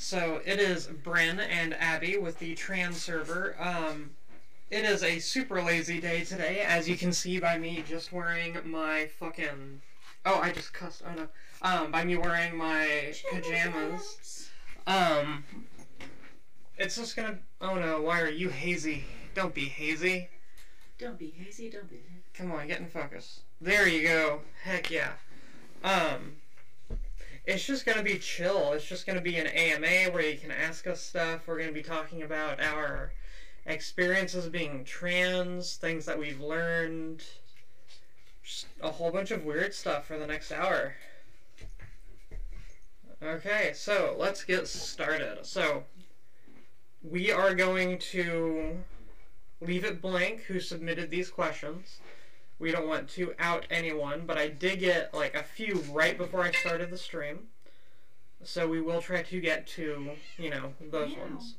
So it is Bryn and Abie with the TRAN server. It is a super lazy day today, as you can see by me just wearing my fucking... Oh, I just cussed. Oh no. By me wearing my pajamas. It's just gonna... Oh no, why are you hazy? Don't be hazy. Don't be hazy, don't be... Come on, get in focus. There you go. Heck yeah. It's just gonna be chill. It's just gonna be an AMA where you can ask us stuff. We're gonna be talking about our experiences being trans, things that we've learned, just a whole bunch of weird stuff for the next hour. Okay, so let's get started. So, we are going to leave it blank who submitted these questions. We don't want to out anyone, but I did get like a few right before I started the stream. So we will try to get to, you know, those ones.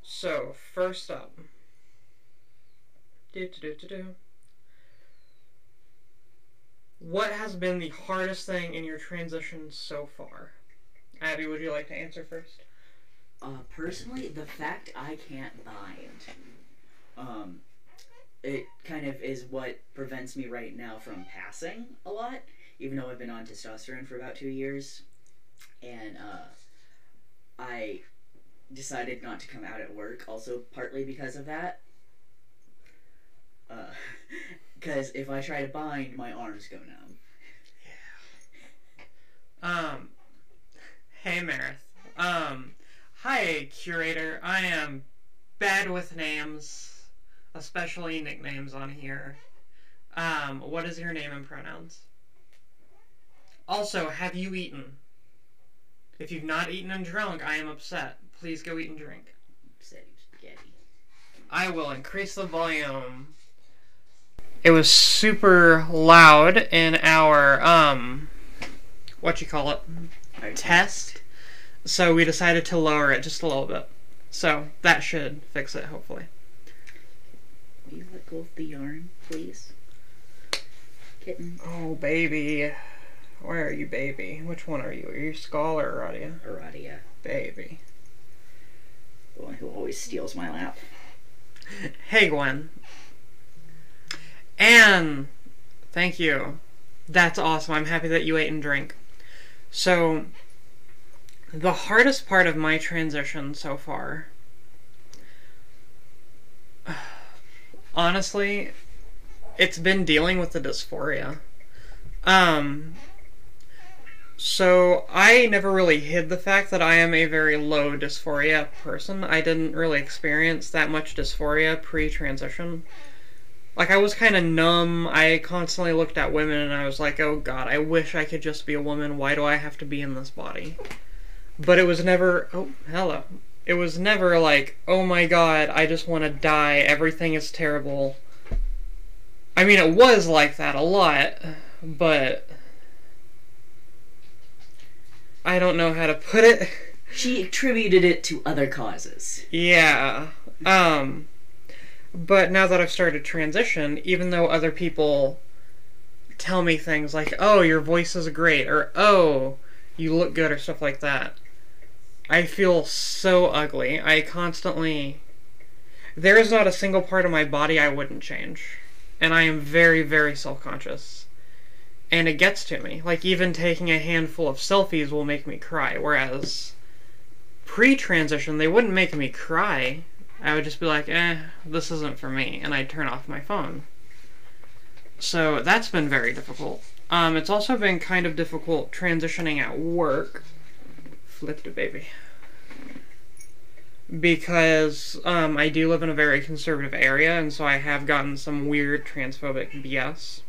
So, first up. What has been the hardest thing in your transition so far? Abby, would you like to answer first? Personally, the fact I can't bind. It kind of is what prevents me right now from passing a lot, even though I've been on testosterone for about 2 years. And, I decided not to come out at work, also partly because of that. Because if I try to bind, my arms go numb. Yeah. Hey, Marith. Hi, Curator. I am bad with names. Especially nicknames on here. What is your name and pronouns? Also, have you eaten? If you've not eaten and drunk, I am upset. Please go eat and drink. Upset spaghetti. I will increase the volume. It was super loud in our, test. So we decided to lower it just a little bit. So that should fix it, hopefully. Will you let go of the yarn, please? Kitten. Oh, baby. Where are you, baby? Which one are you? Are you Skull or Aradia? Aradia. Baby. The one who always steals my lap. Hey, Gwen. Anne! Thank you. That's awesome. I'm happy that you ate and drank. So, the hardest part of my transition so far... Honestly, it's been dealing with the dysphoria. So I never really hid the fact that I am a very low dysphoria person. I didn't really experience that much dysphoria pre-transition. Like, I was kind of numb. I constantly looked at women and I was like, oh god, I wish I could just be a woman. Why do I have to be in this body? But it was never... Oh, hello. It was never like, oh my god, I just want to die, everything is terrible. I mean, it was like that a lot, but... I don't know how to put it. She attributed it to other causes. Yeah. But now that I've started transition, even though other people tell me things like, oh, your voice is great, or oh, you look good, or stuff like that, I feel so ugly. I constantly... There is not a single part of my body I wouldn't change. And I am very, very self-conscious. And it gets to me. Like, even taking a handful of selfies will make me cry. Whereas, pre-transition, they wouldn't make me cry. I would just be like, this isn't for me. And I'd turn off my phone. So, that's been very difficult. It's also been kind of difficult transitioning at work. Flipped it, baby. Because I do live in a very conservative area, and so I have gotten some weird transphobic BS.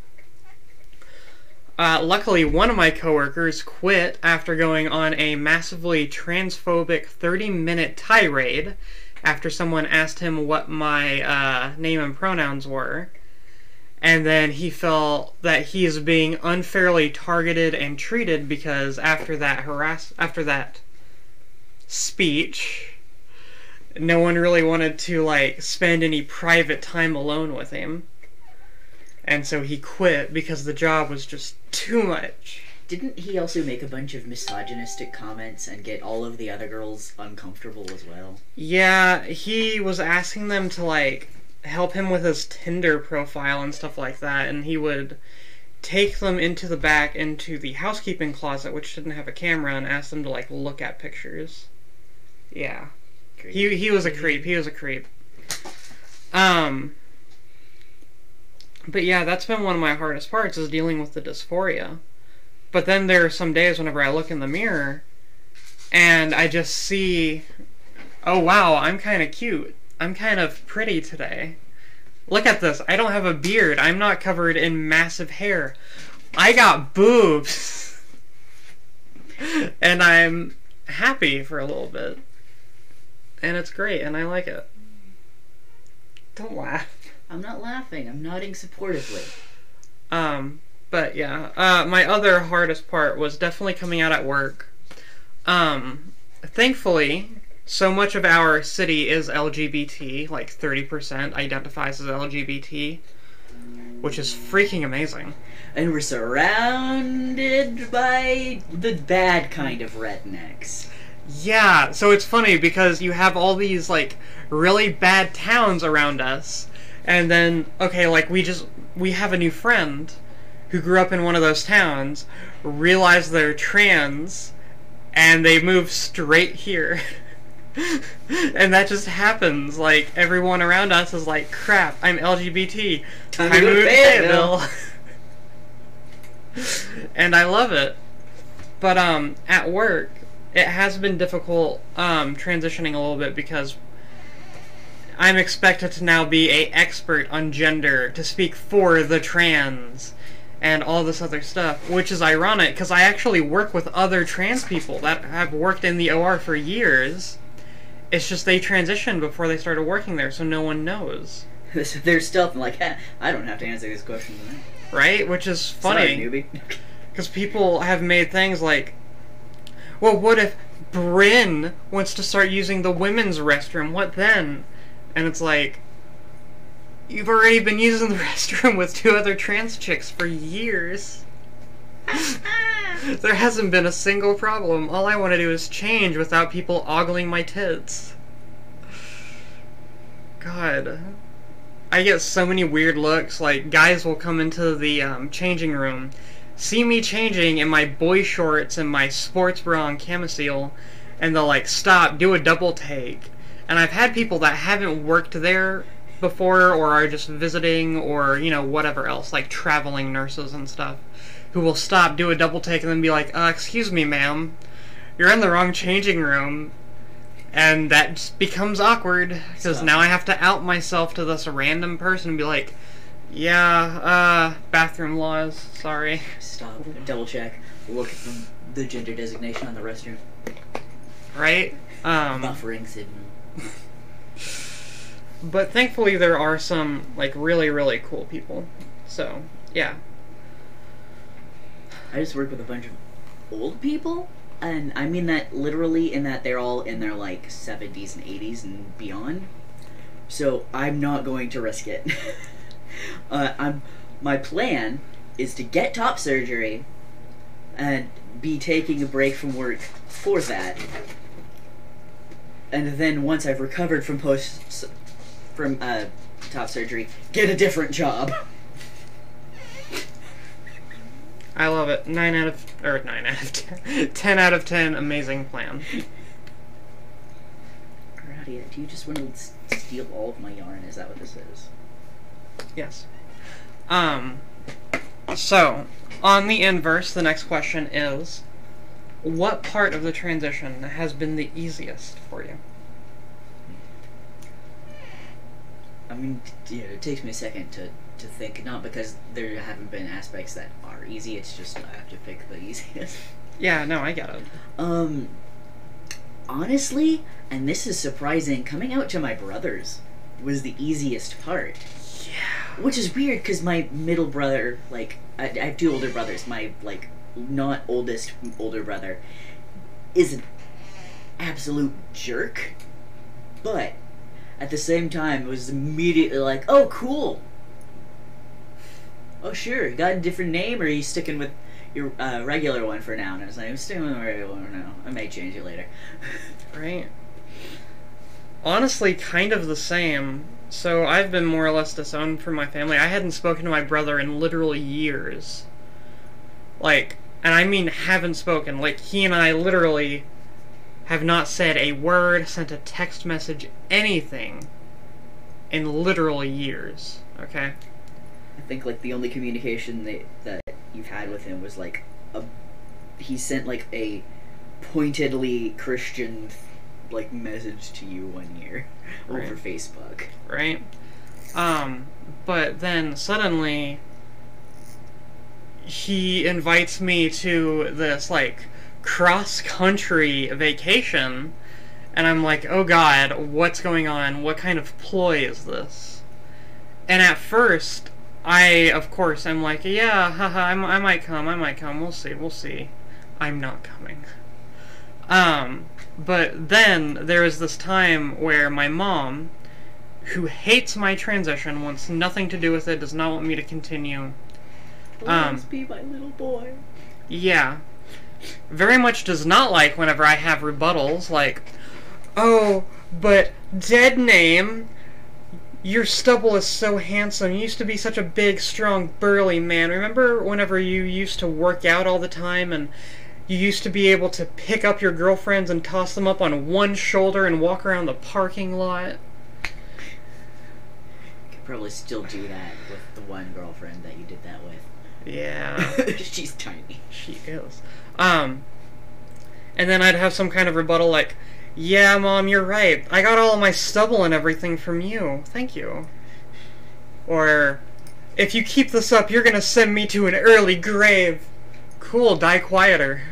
Luckily, one of my coworkers quit after going on a massively transphobic 30-minute tirade after someone asked him what my name and pronouns were. And then he felt that he is being unfairly targeted and treated because after that speech, no one really wanted to, like, spend any private time alone with him. And so he quit because the job was just too much. Didn't he also make a bunch of misogynistic comments and get all of the other girls uncomfortable as well? Yeah, he was asking them to, like, help him with his Tinder profile and stuff like that, and he would take them into the back, into the housekeeping closet, which didn't have a camera, and ask them to, like, look at pictures. Yeah. He was a creep. He was a creep. But yeah, that's been one of my hardest parts, is dealing with the dysphoria. But then there are some days whenever I look in the mirror, and I just see, oh wow, I'm kind of cute. I'm kind of pretty today. Look at this. I don't have a beard. I'm not covered in massive hair. I got boobs. And I'm happy for a little bit. And it's great, and I like it. Don't laugh. I'm not laughing. I'm nodding supportively. But yeah. My other hardest part was definitely coming out at work. Thankfully, so much of our city is LGBT, like 30% identifies as LGBT, which is freaking amazing. And we're surrounded by the bad kind of rednecks. Yeah, so it's funny because you have all these, like, really bad towns around us, and then, okay, like, we have a new friend who grew up in one of those towns, realized they're trans, and they move straight here. And that just happens. Like, everyone around us is like, crap, I'm LGBT. Time to move to Fayetteville. And I love it. But, at work, it has been difficult, transitioning a little bit because I'm expected to now be an expert on gender, to speak for the trans, and all this other stuff, which is ironic, because I actually work with other trans people that have worked in the OR for years. It's just they transitioned before they started working there, so no one knows. They're still like, I don't have to answer these questions. Right? Which is funny. Sorry, newbie. Because people have made things like, well, what if Bryn wants to start using the women's restroom? What then? And it's like, you've already been using the restroom with 2 other trans chicks for years. There hasn't been a single problem. All I want to do is change without people ogling my tits. God. I get so many weird looks. Like, guys will come into the changing room, see me changing in my boy shorts and my sports bra and camisole, and they'll, like, stop, do a double take. And I've had people that haven't worked there before, or are just visiting, or, you know, whatever else, like traveling nurses and stuff, who will stop, do a double take, and then be like, excuse me, ma'am, you're in the wrong changing room. And that just becomes awkward, because now I have to out myself to this random person and be like, yeah, bathroom laws, sorry. Stop, double check, look at the gender designation on the restroom. Right? Buffering signal. But thankfully there are some, like, really, really cool people. So, yeah. I just work with a bunch of old people, and I mean that literally in that they're all in their, like, 70s and 80s and beyond. So I'm not going to risk it. My plan is to get top surgery and be taking a break from work for that. And then once I've recovered from top surgery, get a different job. I love it. 10 out of 10, amazing plan. Gradia, do you just want to steal all of my yarn? Is that what this is? Yes. So, on the inverse, the next question is, what part of the transition has been the easiest for you? I mean, it takes me a second to think, not because there haven't been aspects that are easy, it's just I have to pick the easiest. Yeah, no, I get it. Honestly, and this is surprising, coming out to my brothers was the easiest part. Yeah. Which is weird, because my middle brother, like, I have 2 older brothers, my, like, not oldest older brother is an absolute jerk, but at the same time it was immediately like, oh cool, oh sure, got a different name, or are you sticking with your regular one for now. And I was like, I'm sticking with the regular one now. I may change it later. Right. Honestly, kind of the same. So I've been more or less disowned from my family. I hadn't spoken to my brother in literally years. Like, and I mean haven't spoken. Like, he and I literally have not said a word, sent a text message, anything in literally years. Okay? I think, like, the only communication that you've had with him was, like, he sent, like, a pointedly Christian, like, message to you one year over Facebook. Right? But then suddenly he invites me to this, like, cross-country vacation, and I'm like, oh god, what's going on? What kind of ploy is this? And at first, I, of course, am like, yeah, haha, I might come, we'll see. I'm not coming. But then there was this time where my mom, who hates my transition, wants nothing to do with it, does not want me to continue. Please be my little boy. Yeah. Very much does not like whenever I have rebuttals, like, oh, but dead name, your stubble is so handsome. You used to be such a big, strong, burly man. Remember whenever you used to work out all the time and you used to be able to pick up your girlfriends and toss them up on one shoulder and walk around the parking lot? You could probably still do that with the one girlfriend that you did that with. Yeah. She's tiny. She is. And then I'd have some kind of rebuttal like, yeah, Mom, you're right. I got all of my stubble and everything from you. Thank you. Or, if you keep this up, you're gonna send me to an early grave. Cool, die quieter.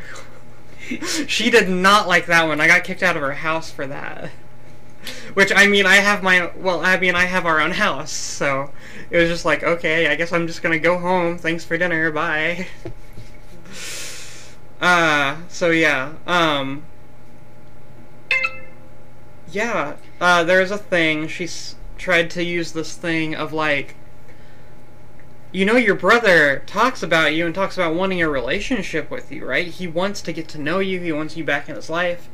She did not like that one. I got kicked out of her house for that. Which, I mean, I have our own house, so it was just like, okay, I guess I'm just gonna go home. Thanks for dinner, bye. So yeah, there's a thing, she's tried to use this thing of like, you know, your brother talks about you and talks about wanting a relationship with you, right? He wants to get to know you, he wants you back in his life.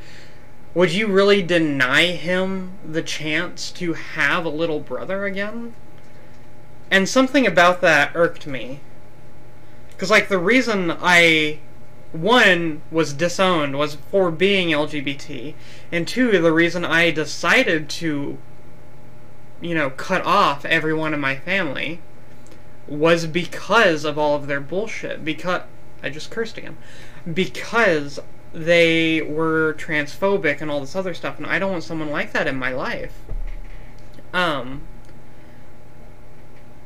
Would you really deny him the chance to have a little brother again? And something about that irked me. Because, like, the reason I, one, was disowned was for being LGBT, and two, the reason I decided to, you know, cut off everyone in my family was because of all of their bullshit. Because, I just cursed again. Because they were transphobic and all this other stuff, and I don't want someone like that in my life.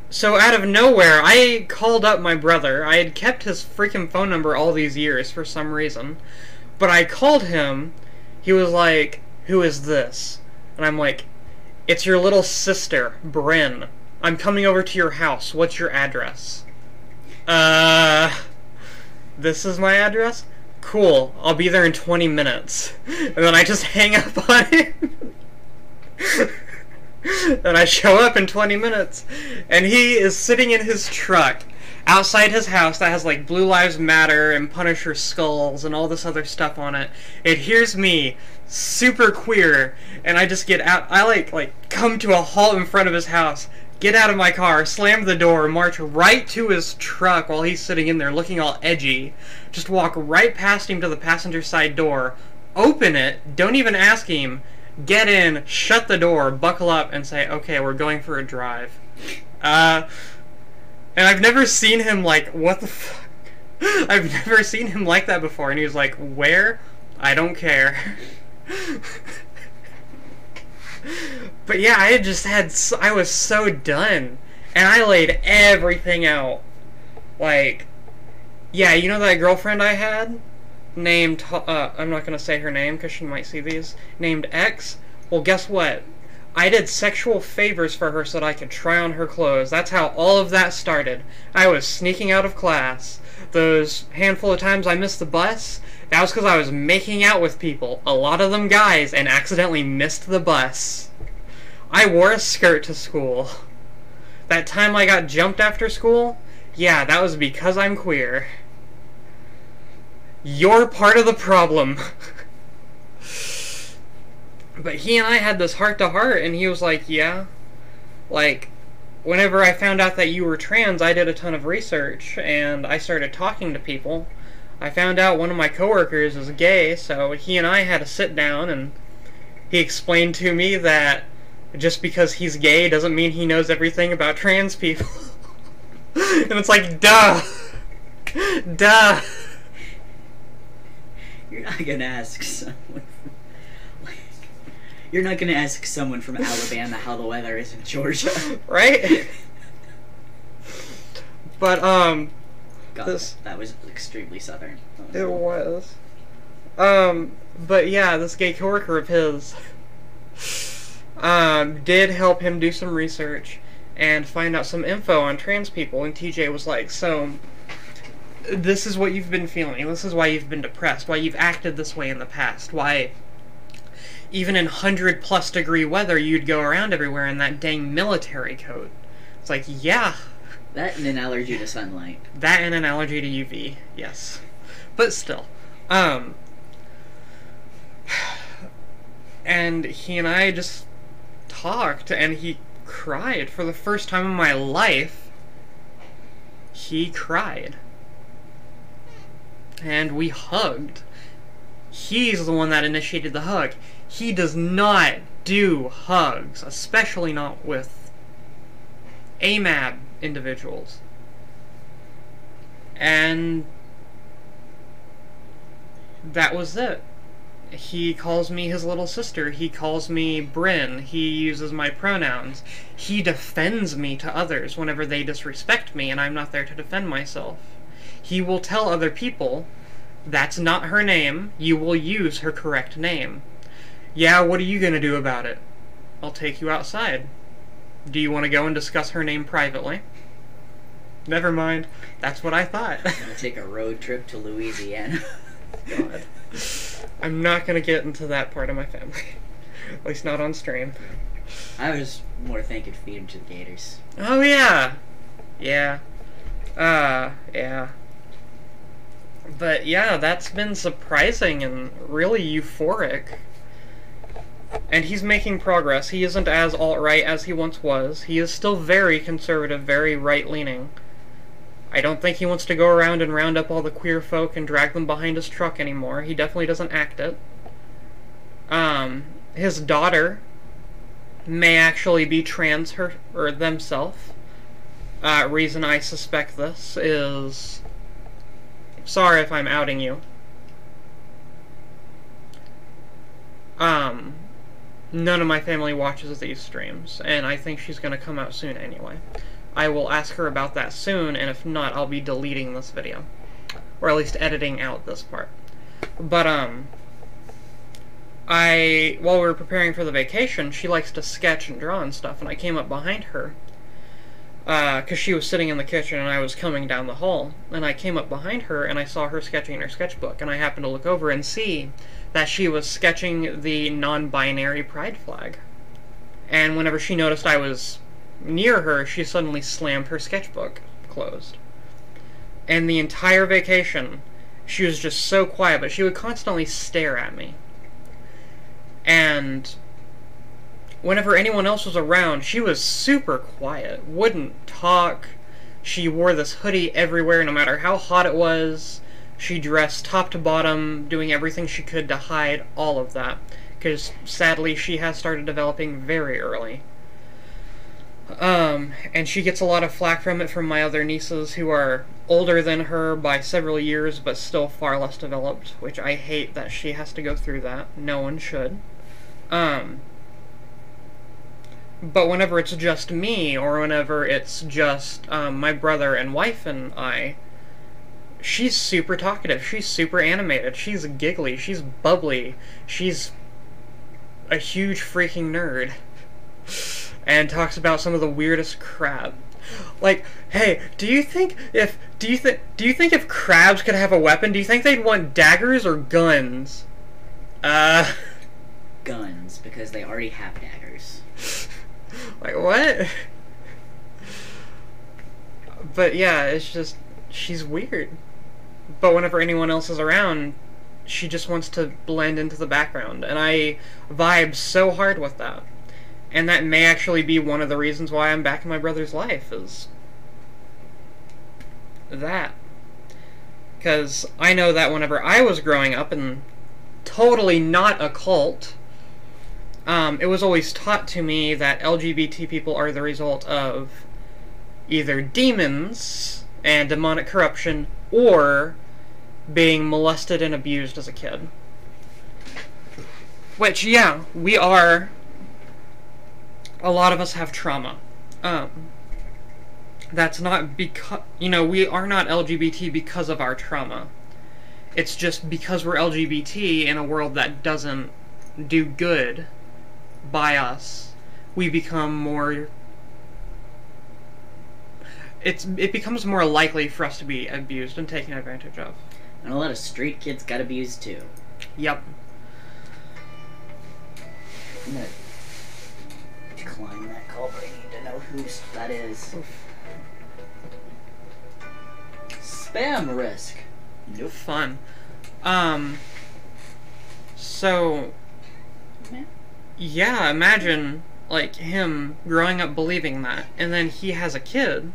So out of nowhere, I called up my brother. I had kept his freaking phone number all these years for some reason. But I called him. He was like, who is this? And I'm like, it's your little sister, Bryn. I'm coming over to your house. What's your address? This is my address? Cool. I'll be there in 20 minutes. And then I just hang up on him. And I show up in 20 minutes, and he is sitting in his truck outside his house that has like Blue Lives Matter and Punisher skulls and all this other stuff on it. It hears me, super queer, and I just get out. I like come to a halt in front of his house, get out of my car, slam the door, march right to his truck while he's sitting in there looking all edgy, just walk right past him to the passenger side door, open it, don't even ask him, get in, shut the door, buckle up, and say, okay, we're going for a drive. And I've never seen him like, what the fuck? I've never seen him like that before, and he was like, where? I don't care. But yeah, I was so done, and I laid everything out. Like, yeah, you know that girlfriend I had? Named, I'm not gonna say her name because she might see these, named X? Well, guess what? I did sexual favors for her so that I could try on her clothes. That's how all of that started. I was sneaking out of class. Those handful of times I missed the bus, that was because I was making out with people, a lot of them guys, and accidentally missed the bus. I wore a skirt to school. That time I got jumped after school? Yeah, that was because I'm queer. You're part of the problem. But he and I had this heart-to-heart, and he was like, yeah, like, whenever I found out that you were trans, I did a ton of research, and I started talking to people. I found out one of my coworkers is gay, so he and I had to sit down, and he explained to me that just because he's gay doesn't mean he knows everything about trans people. And it's like, duh! Duh! You're not gonna ask someone you're not gonna ask someone from Alabama how the weather is in Georgia. Right? But, God, that was extremely southern. Oh, it was. But yeah, this gay coworker of his, did help him do some research and find out some info on trans people, and TJ was like, so, this is what you've been feeling, this is why you've been depressed, why you've acted this way in the past, why even in 100+ degree weather you'd go around everywhere in that dang military coat. It's like, yeah. That and an allergy to sunlight. That and an allergy to UV, yes. But still. And he and I just talked, and he cried. For the first time in my life, he cried. And we hugged. He's the one that initiated the hug. He does not do hugs, especially not with AMAB individuals. And that was it. He calls me his little sister. He calls me Bryn. He uses my pronouns. He defends me to others whenever they disrespect me and I'm not there to defend myself. He will tell other people, that's not her name, you will use her correct name. Yeah, what are you gonna do about it? I'll take you outside. Do you want to go and discuss her name privately? Never mind. That's what I thought. I'm gonna take a road trip to Louisiana. God. I'm not gonna get into that part of my family. At least not on stream. I was more thinking feed him to the gators. Oh yeah. Yeah. Yeah. But yeah, that's been surprising and really euphoric. And he's making progress. He isn't as alt-right as he once was. He is still very conservative, very right-leaning. I don't think he wants to go around and round up all the queer folk and drag them behind his truck anymore. He definitely doesn't act it. His daughter may actually be trans themselves. Reason I suspect this is... Sorry if I'm outing you. None of my family watches these streams, and I think she's going to come out soon anyway. I will ask her about that soon, and if not, I'll be deleting this video. Or at least editing out this part. But, while we were preparing for the vacation, she likes to sketch and draw and stuff, and I came up behind her, because she was sitting in the kitchen and I was coming down the hall, and I came up behind her and I saw her sketching in her sketchbook, and I happened to look over and see that she was sketching the non-binary pride flag. And whenever she noticed I was near her, she suddenly slammed her sketchbook closed. And the entire vacation, she was just so quiet, but she would constantly stare at me. And whenever anyone else was around, she was super quiet, wouldn't talk. She wore this hoodie everywhere, no matter how hot it was. She dressed top to bottom, doing everything she could to hide all of that, because sadly she has started developing very early. And she gets a lot of flack from it from my other nieces who are older than her by several years, but still far less developed, which I hate that she has to go through that. No one should. But whenever it's just me, or whenever it's just my brother and wife and I, she's super talkative, she's super animated, she's giggly, she's bubbly, she's a huge freaking nerd, and talks about some of the weirdest crap. Like, hey, do you think if crabs could have a weapon, do you think they'd want daggers or guns? Guns, because they already have daggers. Like, what? But yeah, it's just, she's weird. but whenever anyone else is around, she just wants to blend into the background, and I vibe so hard with that. And that may actually be one of the reasons why I'm back in my brother's life, is that. Because I know that whenever I was growing up, and totally not a cult, it was always taught to me that LGBT people are the result of either demons and demonic corruption, or being molested and abused as a kid. Which, yeah, we are. A lot of us have trauma. That's not because, we are not LGBT because of our trauma. It's just because we're LGBT in a world that doesn't do good by us, we become more... It becomes more likely for us to be abused and taken advantage of. And a lot of street kids got abused too. Yep. I'm gonna decline that call, but I need to know who that is. Oof. Spam risk. Nope. Fun. So... yeah, imagine, like, him growing up believing that, and then he has a kid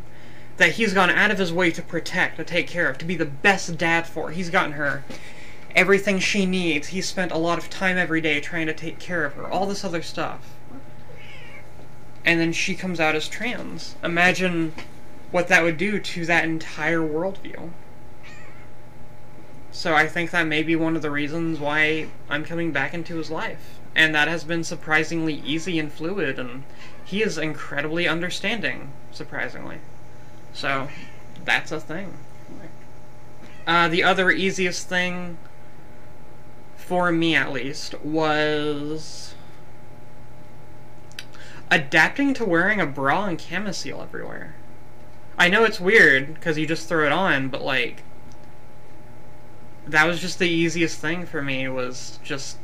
that he's gone out of his way to protect, to take care of, to be the best dad for. He's gotten her everything she needs. He's spent a lot of time every day trying to take care of her, all this other stuff. And then she comes out as trans. Imagine what that would do to that entire worldview. So I think that may be one of the reasons why I'm coming back into his life. And that has been surprisingly easy and fluid, and he is incredibly understanding, surprisingly. So, that's a thing. The other easiest thing, for me at least, was adapting to wearing a bra and camisole everywhere. I know it's weird, because you just throw it on, but, like, that was just the easiest thing for me, was just,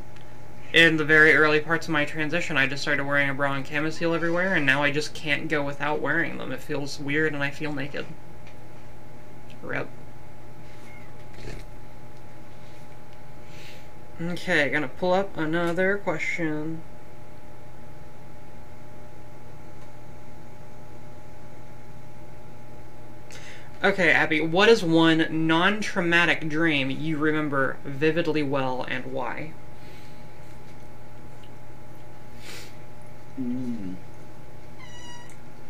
in the very early parts of my transition, I just started wearing a bra and camisole everywhere, and now I just can't go without wearing them. It feels weird, and I feel naked. Rip. Okay, gonna pull up another question. Okay, Abby, what is one non-traumatic dream you remember vividly well, and why?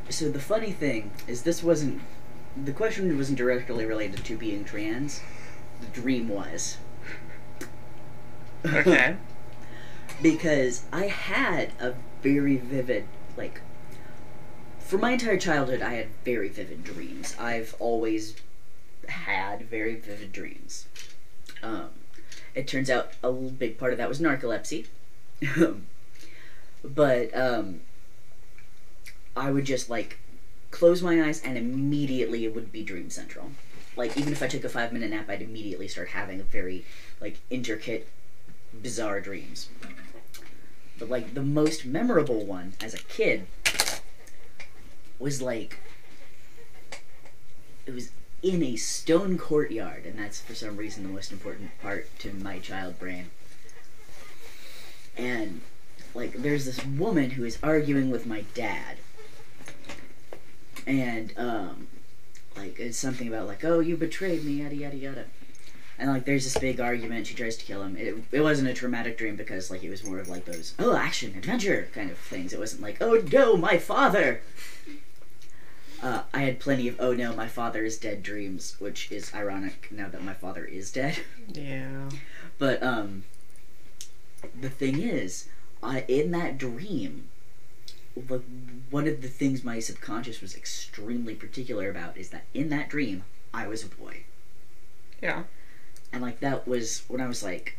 So the funny thing is, the question wasn't directly related to being trans. The dream was. Okay. Because I had a very vivid, like, for my entire childhood, I had very vivid dreams. I've always had very vivid dreams. It turns out a big part of that was narcolepsy. But, I would just, like, close my eyes and immediately it would be Dream Central. Like, even if I took a 5-minute nap, I'd immediately start having very, like, intricate, bizarre dreams. But, like, the most memorable one as a kid was, like, it was in a stone courtyard, and that's, for some reason, the most important part to my child brain. And, like, there's this woman who is arguing with my dad. And, like, it's something about, like, oh, you betrayed me, yada, yada, yada. And, like, there's this big argument, she tries to kill him. It wasn't a traumatic dream because, like, it was more of, like, those, oh, action, adventure kind of things. It wasn't like, oh, no, my father! I had plenty of, oh, no, my father is dead dreams, which is ironic now that my father is dead. Yeah. But, the thing is, in that dream, like, one of the things my subconscious was extremely particular about is that in that dream, I was a boy. Yeah. And, like, that was when I was, like,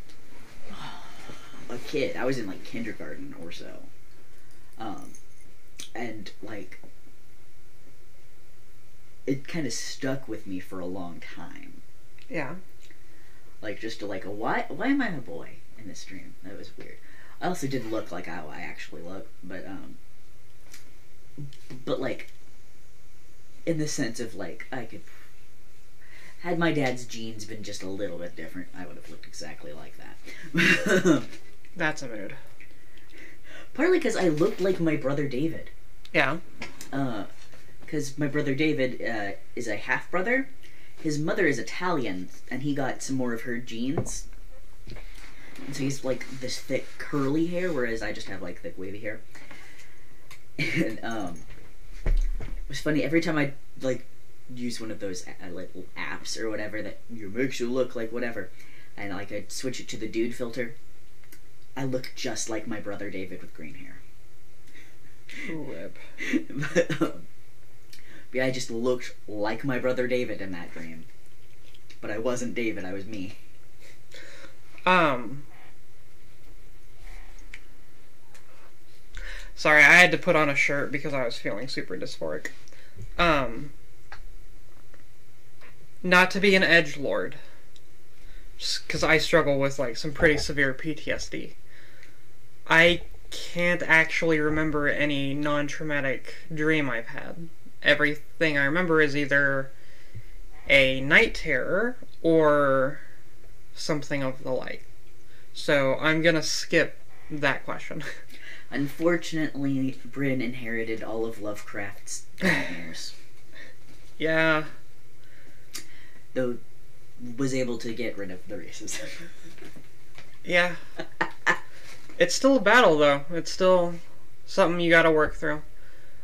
a kid. I was in, like, kindergarten or so. And, like, it kind of stuck with me for a long time. Yeah. Like, just to, like, why am I a boy in this dream? That was weird. I also didn't look like how I actually look, but, like, in the sense of, like, I could Had my dad's genes been just a little bit different, I would have looked exactly like that. That's a mood. Partly because I looked like my brother David. Yeah. Because my brother David is a half-brother. His mother is Italian, and he got some more of her genes. And so he's like this thick curly hair, whereas I just have like thick wavy hair. And it was funny, every time I like use one of those like apps or whatever that makes you look like whatever, and like I'd switch it to the dude filter, I look just like my brother David with green hair. Rip. But yeah, I just looked like my brother David in that dream. But I wasn't David, I was me. Sorry, I had to put on a shirt because I was feeling super dysphoric. Not to be an edgelord, just because I struggle with, like, some pretty severe PTSD. I can't actually remember any non-traumatic dream I've had. Everything I remember is either a night terror or something of the like. So I'm gonna skip that question. Unfortunately, Bryn inherited all of Lovecraft's nightmares. Yeah. Though, was able to get rid of the racism. Yeah. It's still a battle, though. It's still something you gotta work through.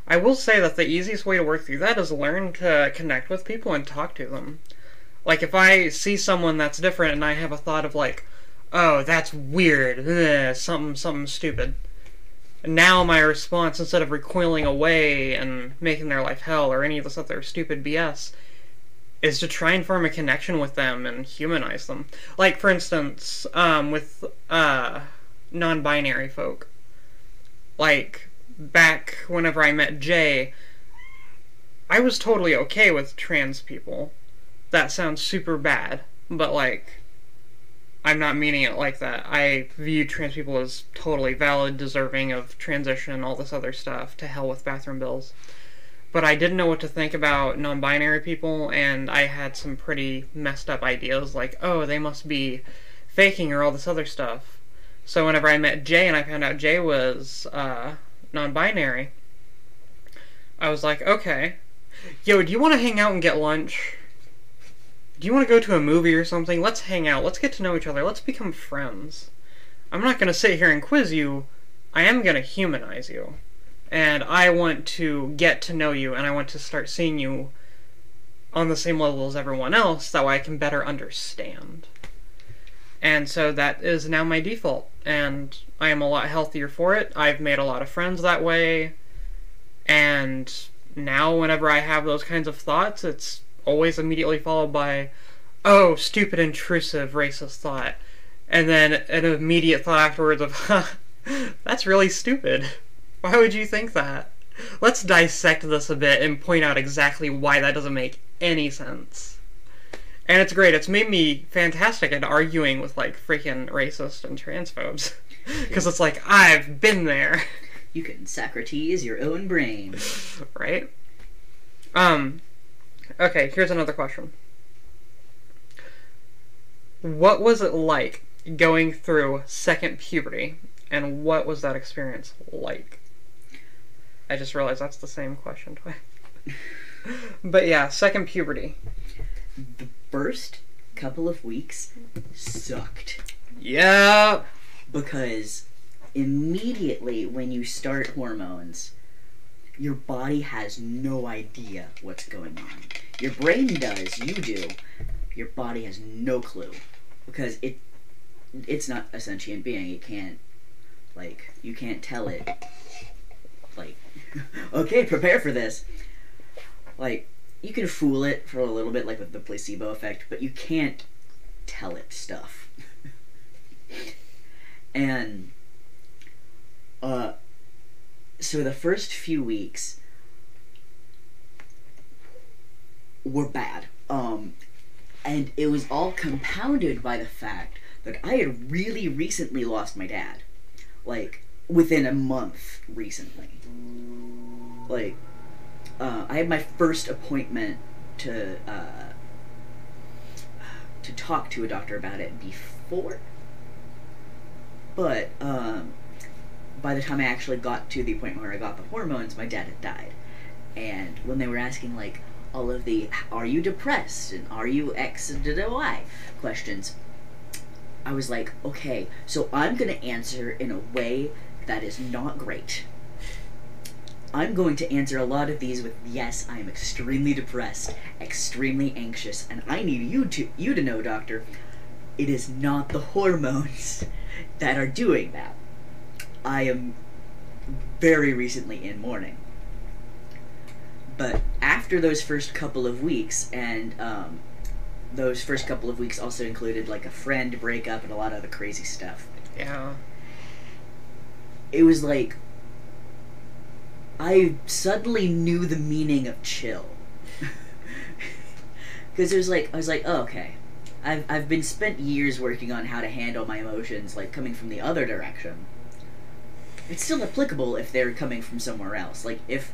I will say that the easiest way to work through that is learn to connect with people and talk to them. Like, if I see someone that's different and I have a thought of, like, oh, that's weird, something stupid. And now my response, instead of recoiling away and making their life hell or any of this other stupid BS, is to try and form a connection with them and humanize them. Like, for instance, with non-binary folk. Like, back whenever I met Jay, I was totally okay with trans people. That sounds super bad, but, like, I'm not meaning it like that. I view trans people as totally valid, deserving of transition, all this other stuff. To hell with bathroom bills. But I didn't know what to think about non-binary people, and I had some pretty messed up ideas, like, oh, they must be faking or all this other stuff. So whenever I met Jay and I found out Jay was non-binary, I was like, okay, yo, do you want to hang out and get lunch? Do you want to go to a movie or something? Let's hang out. Let's get to know each other. Let's become friends. I'm not going to sit here and quiz you. I am going to humanize you. And I want to get to know you, and I want to start seeing you on the same level as everyone else, that way I can better understand. And so that is now my default, and I am a lot healthier for it. I've made a lot of friends that way, and now whenever I have those kinds of thoughts, it's always immediately followed by, oh, stupid, intrusive, racist thought. And then an immediate thought afterwards of, huh, that's really stupid. Why would you think that? Let's dissect this a bit and point out exactly why that doesn't make any sense. And it's great. It's made me fantastic at arguing with, like, freaking racist and transphobes. Because it's like, I've been there. You can Socrates your own brain. Right? Okay, here's another question. What was it like going through second puberty? And what was that experience like? I just realized that's the same question twice. But yeah, second puberty. The first couple of weeks sucked. Yeah. Because immediately when you start hormones, your body has no idea what's going on. Your brain does, you do. Your body has no clue. Because it's not a sentient being. It can't, like, you can't tell it, like, okay, prepare for this. Like, you can fool it for a little bit, like with the placebo effect, but you can't tell it stuff. And, so the first few weeks were bad. And it was all compounded by the fact that I had really recently lost my dad. Like, within a month recently. Like, I had my first appointment to to talk to a doctor about it before, but by the time I actually got to the point where I got the hormones, my dad had died. And when they were asking, like, all of the, are you depressed, and are you X and Y questions, I was like, okay, so I'm going to answer in a way that is not great. I'm going to answer a lot of these with, yes, I am extremely depressed, extremely anxious, and I need you to know, doctor, it is not the hormones that are doing that. I am very recently in mourning. But after those first couple of weeks, and those first couple of weeks also included, like, a friend breakup and a lot of other crazy stuff. Yeah. It was like, I suddenly knew the meaning of chill. Because I was like, oh, okay. I've been spent years working on how to handle my emotions, like, coming from the other direction. It's still applicable if they're coming from somewhere else. Like, if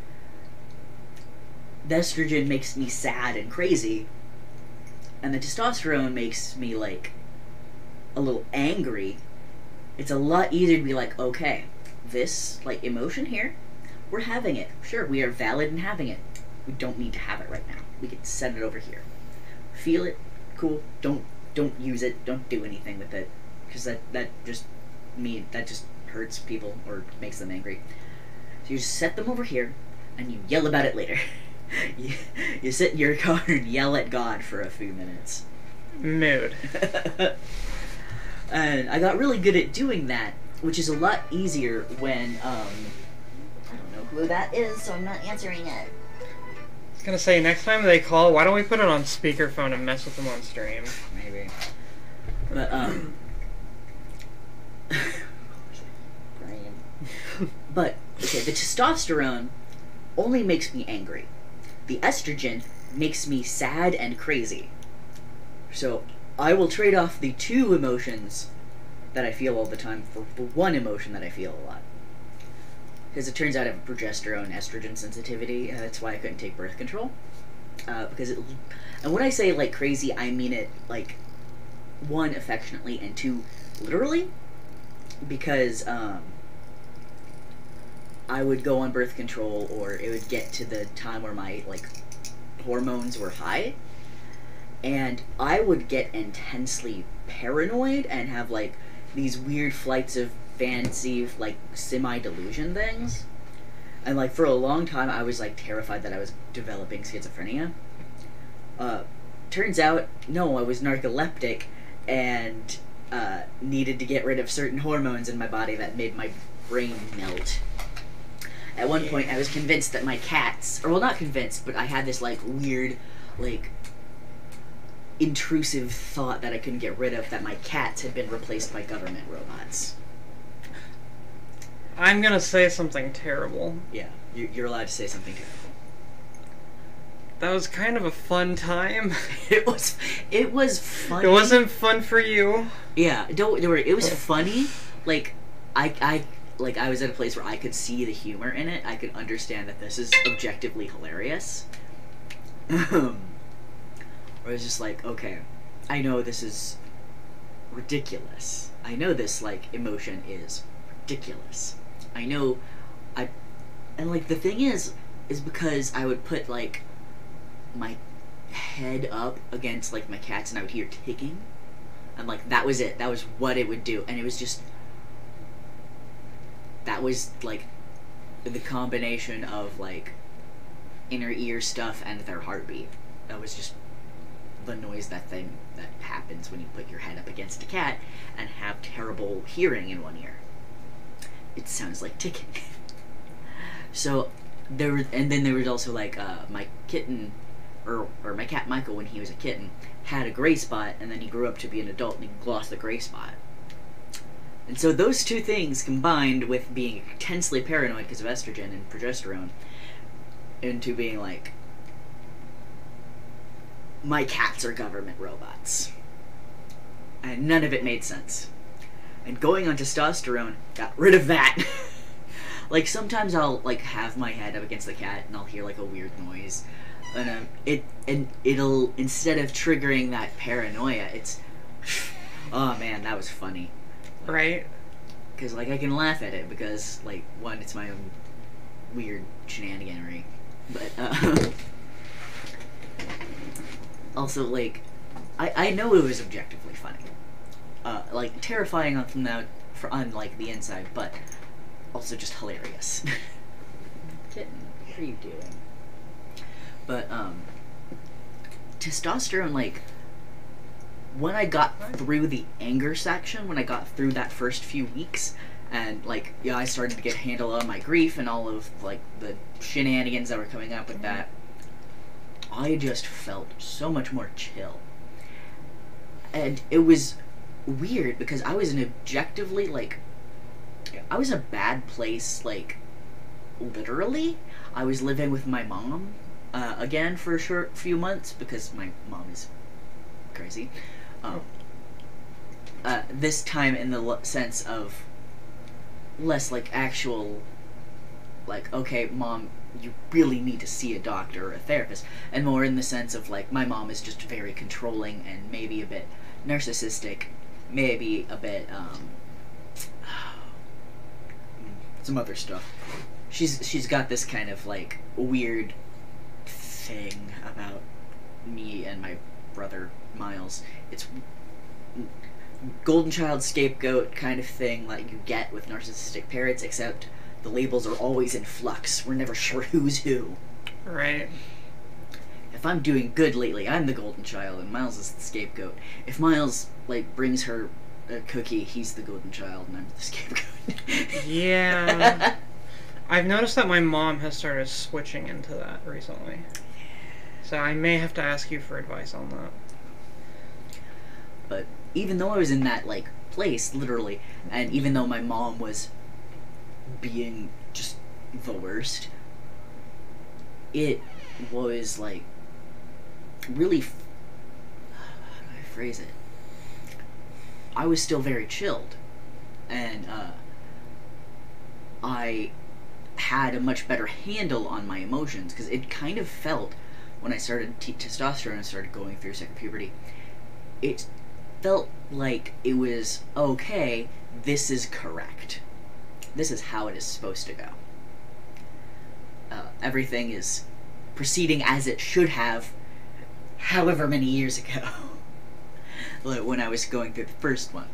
the estrogen makes me sad and crazy, and the testosterone makes me, like, a little angry, it's a lot easier to be like, okay, this, like, emotion here, we're having it. Sure, we are valid in having it. We don't need to have it right now. We can set it over here. Feel it, cool. Don't use it. Don't do anything with it, because that just hurts people or makes them angry. So you just set them over here, and you yell about it later. you sit in your car and yell at God for a few minutes. Mood. And I got really good at doing that, which is a lot easier when I don't know who that is, so I'm not answering it. I was gonna say, next time they call, why don't we put it on speakerphone and mess with them on stream? Maybe. But but okay, the testosterone only makes me angry. The estrogen makes me sad and crazy. So I will trade off the two emotions that I feel all the time for the one emotion that I feel a lot. Because it turns out I have a progesterone estrogen sensitivity. That's why I couldn't take birth control. And when I say, like, crazy, I mean it, like, one, affectionately, and two, literally. Because I would go on birth control, or it would get to the time where my, like, hormones were high, and I would get intensely paranoid and have, like, these weird flights of fancy, like, semi-delusion things. And, like, for a long time, I was, like, terrified that I was developing schizophrenia. Turns out, no, I was narcoleptic and needed to get rid of certain hormones in my body that made my brain melt. At one point, I was convinced that my cats, or, well, not convinced, but I had this, like, weird, like, intrusive thought that I couldn't get rid of, that my cats had been replaced by government robots. I'm gonna say something terrible. Yeah, you're allowed to say something terrible. That was kind of a fun time. It was funny. It wasn't fun for you. Yeah, don't worry, it was funny. Like, I was at a place where I could see the humor in it. I could understand that this is objectively hilarious. Where I was just like, okay, I know this is ridiculous. I know this, like, emotion is ridiculous. I know, and, like, the thing is because I would put, like, my head up against, like, my cats and I would hear ticking, and, like, that was it. That was what it would do, and it was just, that was, like, the combination of, like, inner ear stuff and their heartbeat. That was just the noise that happens when you put your head up against a cat and have terrible hearing in one ear. It sounds like ticking. So there was also, like, my kitten, or my cat Michael, when he was a kitten, had a gray spot, and then he grew up to be an adult and he lost the gray spot. And so those two things combined with being intensely paranoid because of estrogen and progesterone into being like, my cats are government robots. And none of it made sense. And going on testosterone got rid of that. Like, sometimes I'll, like, have my head up against the cat and I'll hear, like, a weird noise. it'll, instead of triggering that paranoia, it's, oh man, that was funny. Right? Because, like, I can laugh at it because, like, one, it's my own weird shenaniganery, but also, like, I know it was objectively funny, like, terrifying on like the inside, but also just hilarious. Kitten, what are you doing? But testosterone, like, when I got through the anger section, when I got through that first few weeks, and, like, yeah, I started to get a handle on my grief and all of, like, the shenanigans that were coming up with that, I just felt so much more chill. And it was weird, because I was in objectively, like, I was in a bad place, like, literally. I was living with my mom, again, for a short few months, because my mom is crazy. This time in the sense of less, like, actual, like, okay, Mom, you really need to see a doctor or a therapist, and more in the sense of, like, my mom is just very controlling and maybe a bit narcissistic, maybe a bit, some other stuff. She's got this kind of, like, weird thing about me and my brother Miles. It's golden child scapegoat kind of thing like you get with narcissistic parents, except the labels are always in flux. We're never sure who's who. Right. If I'm doing good lately, I'm the golden child and Miles is the scapegoat. If Miles, like, brings her a cookie, he's the golden child and I'm the scapegoat. Yeah. I've noticed that my mom has started switching into that recently. So I may have to ask you for advice on that. But even though I was in that, like, place, literally, and even though my mom was being just the worst, it was, like, really, how do I phrase it? I was still very chilled, and I had a much better handle on my emotions, because it kind of felt, when I started testosterone and started going through second puberty, it felt like it was, okay, this is correct. This is how it is supposed to go. Everything is proceeding as it should have, however many years ago. Like, when I was going through the first one.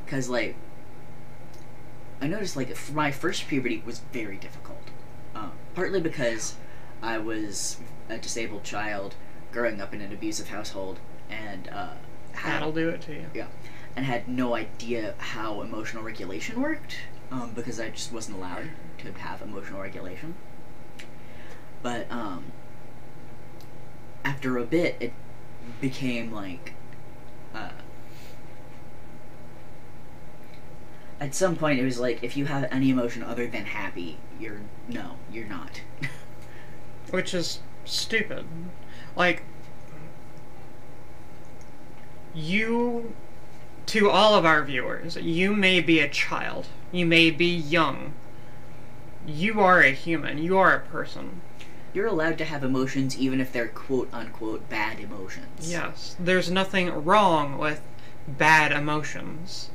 Because, like, I noticed, like, my first puberty was very difficult. Partly because I was a disabled child growing up in an abusive household, and that'll do it to you. Yeah, and had no idea how emotional regulation worked, because I just wasn't allowed to have emotional regulation. But after a bit, it became like, at some point it was like, if you have any emotion other than happy, you're not. Which is stupid. Like, you, to all of our viewers, you may be a child, you may be young, you are a human, you are a person. You're allowed to have emotions even if they're quote-unquote bad emotions. Yes, there's nothing wrong with bad emotions.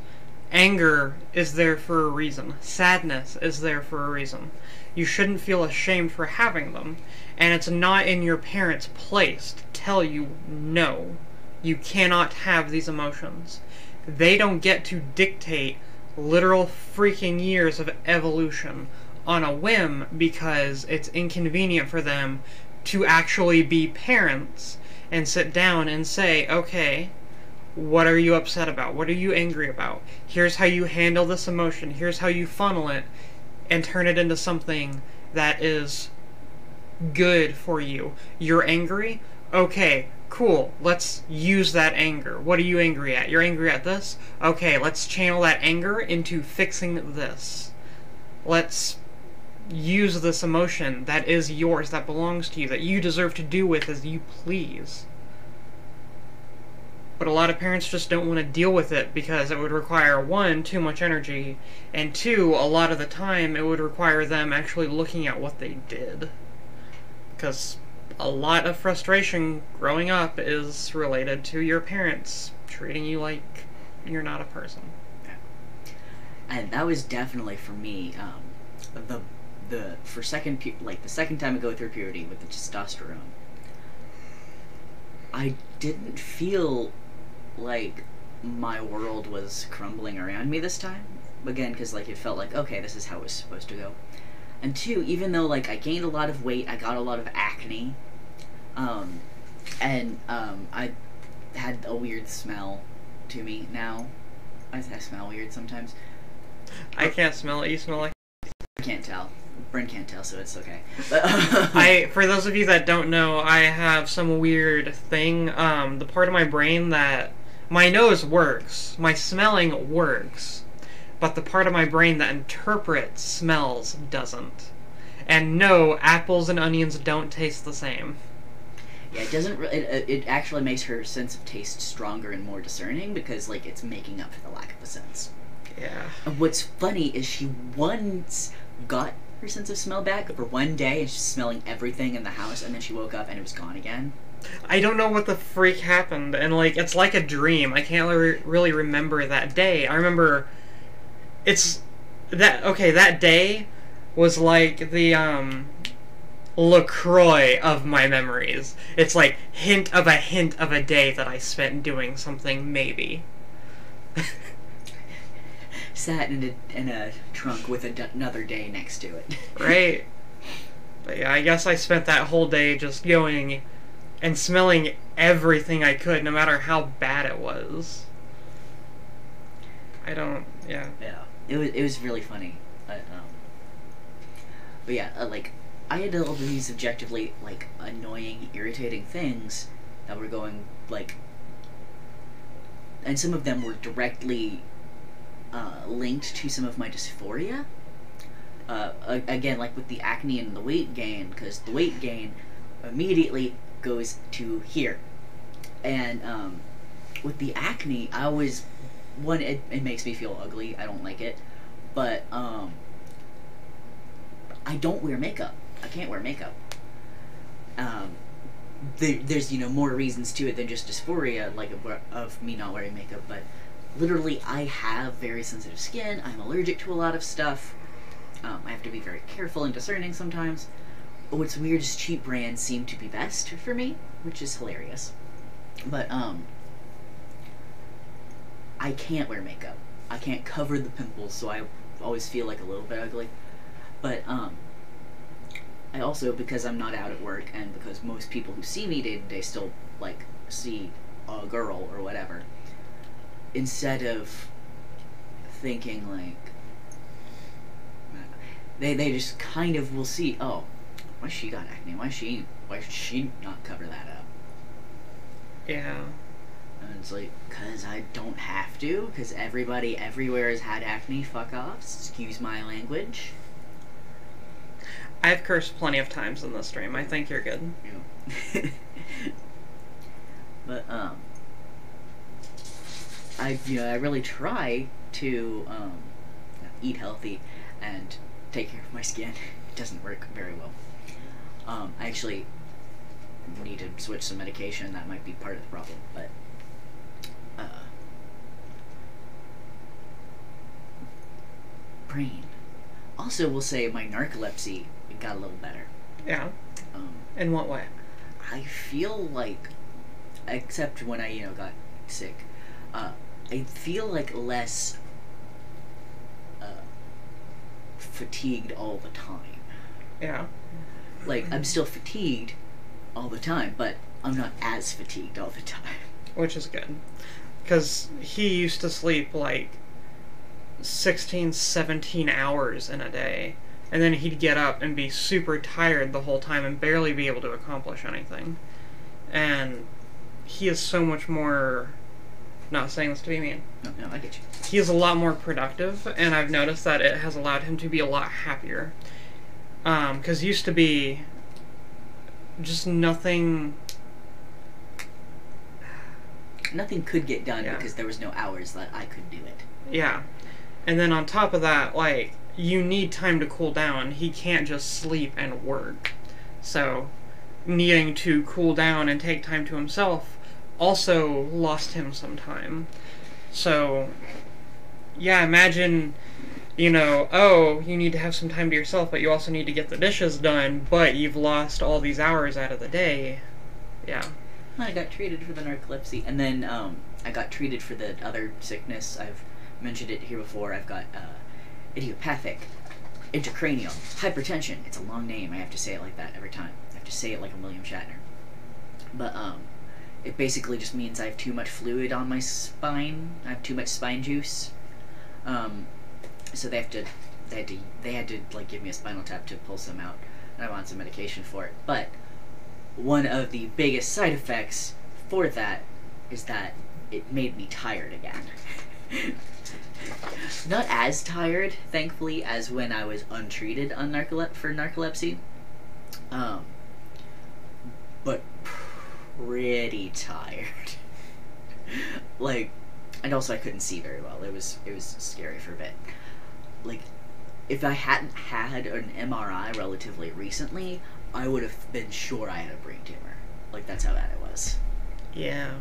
Anger is there for a reason. Sadness is there for a reason. You shouldn't feel ashamed for having them, and it's not in your parents' place to tell you, no, you cannot have these emotions. They don't get to dictate literal freaking years of evolution on a whim because it's inconvenient for them to actually be parents and sit down and say, okay, what are you upset about? What are you angry about? Here's how you handle this emotion. Here's how you funnel it and turn it into something that is good for you. You're angry? Okay, cool. Let's use that anger. What are you angry at? You're angry at this? Okay, let's channel that anger into fixing this. Let's use this emotion that is yours, that belongs to you, that you deserve to do with as you please. But a lot of parents just don't want to deal with it because it would require, one, too much energy, and two, a lot of the time it would require them actually looking at what they did. Because a lot of frustration growing up is related to your parents treating you like you're not a person. And that was definitely for me the second time I go through puberty with the testosterone. I didn't feel like my world was crumbling around me this time. Again, because like it felt like, okay, this is how it was supposed to go. And two, even though like I gained a lot of weight, I got a lot of acne, I had a weird smell to me now. I smell weird sometimes. I can't smell it. You smell like... I can't tell. Bryn can't tell, so it's okay. For those of you that don't know, I have some weird thing. The part of my brain that... My nose works. My smelling works. But the part of my brain that interprets smells doesn't. And no, apples and onions don't taste the same. Yeah, it doesn't. It actually makes her sense of taste stronger and more discerning because, like, it's making up for the lack of a sense. Yeah. And what's funny is she once got her sense of smell back for one day, and she's smelling everything in the house, and then she woke up and it was gone again. I don't know what the freak happened, and, like, it's like a dream. I can't really remember that day. I remember... that day was like the, LaCroix of my memories. It's like hint of a day that I spent doing something, maybe. Sat in a trunk with another day next to it. Right. But yeah, I guess I spent that whole day just going and smelling everything I could, no matter how bad it was. Yeah. It was really funny. But yeah, like, I had all these objectively, like, annoying, irritating things that were going, like... And some of them were directly linked to some of my dysphoria. Again, like with the acne and the weight gain, because the weight gain immediately goes to here. And with the acne, I always... One, it makes me feel ugly. I don't like it. But, I don't wear makeup. I can't wear makeup. There's, more reasons to it than just dysphoria, like, of me not wearing makeup, but literally, I have very sensitive skin. I'm allergic to a lot of stuff. I have to be very careful and discerning sometimes. What's weird is cheap brands seem to be best for me, which is hilarious. But, I can't wear makeup. I can't cover the pimples, so I always feel like a little bit ugly. But, I also, because I'm not out at work, and because most people who see me day-to-day still, like, see a girl or whatever, instead of thinking, like, they just kind of will see, oh, why she got acne? Why should she not cover that up? Yeah. And it's like, because I don't have to, because everybody everywhere has had acne, fuck off, excuse my language. I've cursed plenty of times in this stream. I think you're good. Yeah. But, I really try to, eat healthy and take care of my skin. It doesn't work very well. I actually need to switch some medication. That might be part of the problem, but, brain. Also, we'll say my narcolepsy got a little better. Yeah. In what way? I feel like, except when I, got sick, I feel like less fatigued all the time. Yeah. Like, I'm still fatigued all the time, but I'm not as fatigued all the time. Which is good. Because he used to sleep, like, 16, 17 hours in a day. And then he'd get up and be super tired the whole time and barely be able to accomplish anything. And he is so much more... Not saying this to be mean. No, I get you. He is a lot more productive, and I've noticed that it has allowed him to be a lot happier. Because used to be just nothing... Nothing could get done because there was no hours that I could do it. Yeah. And then on top of that, like, you need time to cool down. He can't just sleep and work. So needing to cool down and take time to himself also lost him some time. So, yeah, imagine, you know, oh, you need to have some time to yourself, but you also need to get the dishes done, but you've lost all these hours out of the day. Yeah. I got treated for the narcolepsy, and then I got treated for the other sickness. I've mentioned it here before. I've got Idiopathic, Intracranial, Hypertension. It's a long name. I have to say it like that every time. I have to say it like a William Shatner. But it basically just means I have too much fluid on my spine. I have too much spine juice. So they had to like give me a spinal tap to pull some out, and I want some medication for it. But one of the biggest side effects for that is that it made me tired again. Not as tired, thankfully, as when I was untreated on for narcolepsy. But pretty tired. Like, and also I couldn't see very well. It was scary for a bit. Like, if I hadn't had an MRI relatively recently, I would have been sure I had a brain tumor. Like, that's how bad it was. Yeah.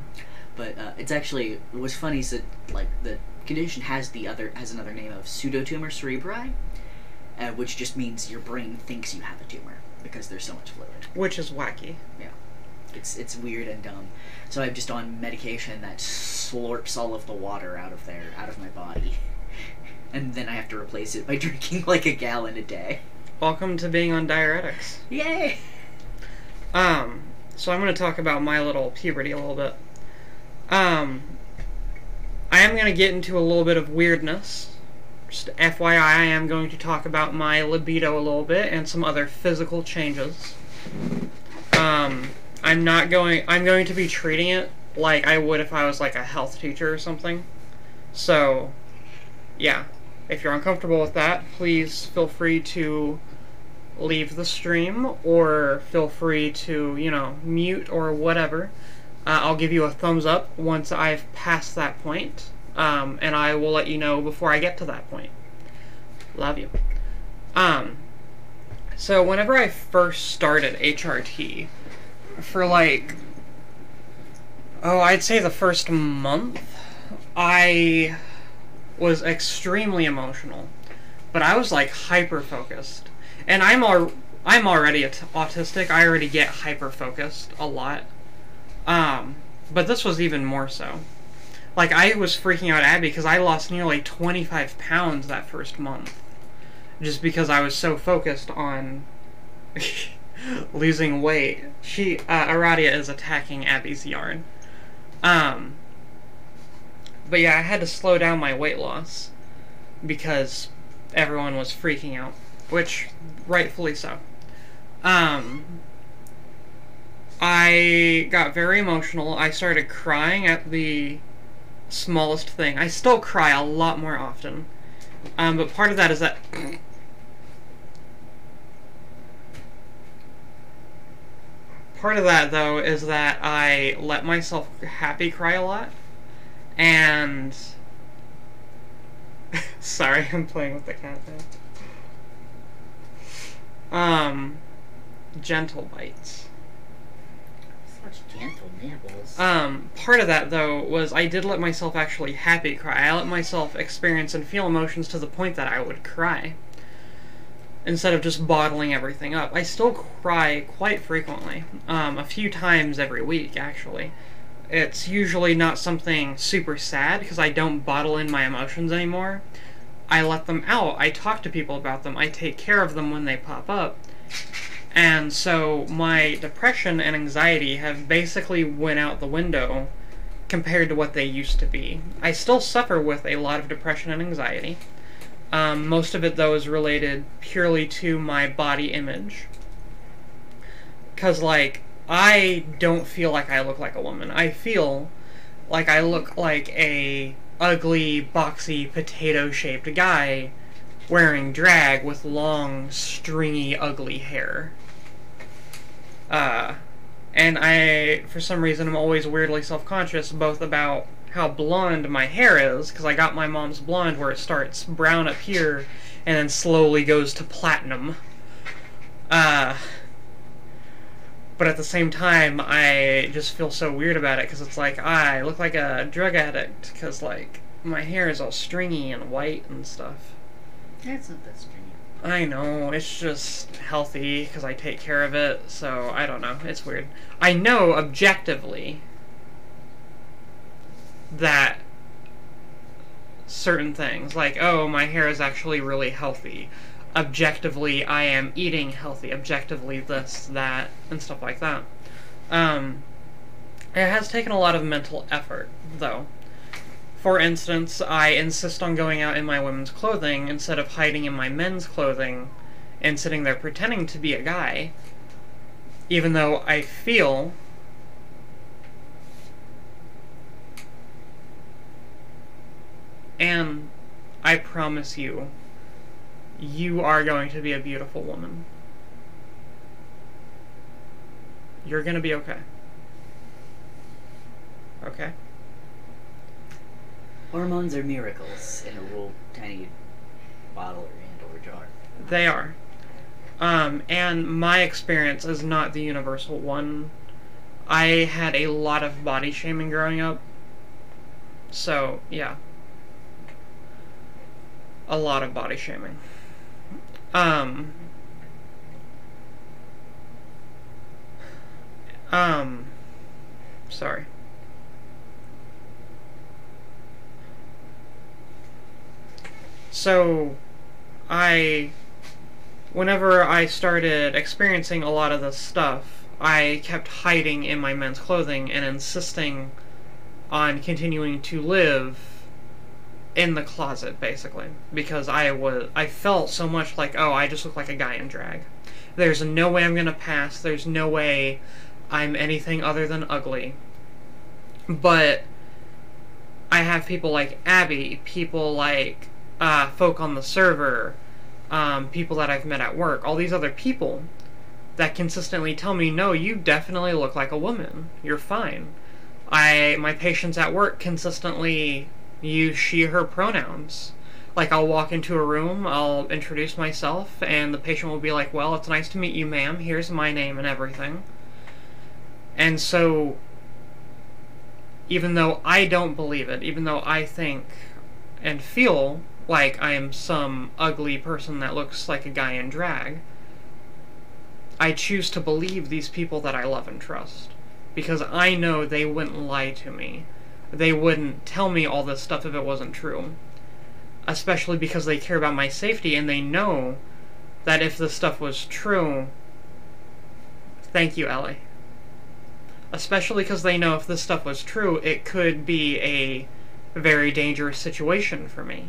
But it's actually, what's funny is that, like, the condition has another name of pseudotumor cerebri, which just means your brain thinks you have a tumor because there's so much fluid. Which is wacky. Yeah. It's weird and dumb. So I'm just on medication that slurps all of the water out of my body. And then I have to replace it by drinking like a gallon a day. Welcome to being on diuretics. Yay! So I'm going to talk about my little puberty a little bit. I am going to get into a little bit of weirdness. Just FYI, I am going to talk about my libido a little bit and some other physical changes. I'm going to be treating it like I would if I was like a health teacher or something. So, yeah. If you're uncomfortable with that, please feel free to leave the stream, or feel free to, you know, mute or whatever. I'll give you a thumbs up once I've passed that point, and I will let you know before I get to that point. Love you. So whenever I first started HRT, for like, I'd say the first month, I was extremely emotional, but I was like hyper focused, and I'm already autistic. I already get hyper focused a lot, but this was even more so. Like, I was freaking out Abby because I lost nearly 25 pounds that first month, just because I was so focused on losing weight. Aradia is attacking Abby's yarn. But yeah, I had to slow down my weight loss because everyone was freaking out, which rightfully so. I got very emotional. I started crying at the smallest thing. I still cry a lot more often. But part of that is that part of that, though, is that I let myself happy cry a lot. And sorry, I'm playing with the cat now. Gentle bites. Such gentle nibbles. Part of that, though, was I did let myself actually happy cry. I let myself experience and feel emotions to the point that I would cry, instead of just bottling everything up. I still cry quite frequently, a few times every week, actually. It's usually not something super sad, because I don't bottle in my emotions anymore. I let them out. I talk to people about them. I take care of them when they pop up. And so my depression and anxiety have basically went out the window compared to what they used to be. I still suffer with a lot of depression and anxiety. Most of it, though, is related purely to my body image. Because, like, I don't feel like I look like a woman. I feel like I look like a ugly, boxy, potato-shaped guy wearing drag with long, stringy, ugly hair. And I, for some reason, am always weirdly self-conscious both about how blonde my hair is, because I got my mom's blonde where it starts brown up here and then slowly goes to platinum. But at the same time, I just feel so weird about it, because it's like, I look like a drug addict, because, like, my hair is all stringy and white and stuff. That's not that stringy. I know, it's just healthy, because I take care of it, so I don't know, it's weird. I know, objectively, that certain things, like, oh, my hair is actually really healthy. Objectively, I am eating healthy. Objectively, this, that, and stuff like that. It has taken a lot of mental effort, though. For instance, I insist on going out in my women's clothing instead of hiding in my men's clothing and sitting there pretending to be a guy, even though I feel and I promise you, you are going to be a beautiful woman. You're gonna be okay. Okay? Hormones are miracles in a little tiny bottle or handle or jar. They are. And my experience is not the universal one. I had a lot of body shaming growing up. So, yeah. A lot of body shaming. Sorry. So, whenever I started experiencing a lot of this stuff, I kept hiding in my men's clothing and insisting on continuing to live in the closet, basically, because I felt so much like, oh, I just look like a guy in drag. There's no way I'm gonna pass, there's no way I'm anything other than ugly. But I have people like Abby, people like folk on the server, people that I've met at work, all these other people that consistently tell me, no, you definitely look like a woman, you're fine. My patients at work consistently use she, her pronouns. Like, I'll walk into a room, I'll introduce myself, and the patient will be like, well, it's nice to meet you, ma'am, here's my name and everything. And so, even though I don't believe it, even though I think and feel like I am some ugly person that looks like a guy in drag, I choose to believe these people that I love and trust. Because I know they wouldn't lie to me. They wouldn't tell me all this stuff if it wasn't true. Especially because they care about my safety, and they know that if this stuff was true... Thank you, Ellie. Especially because they know if this stuff was true, it could be a very dangerous situation for me.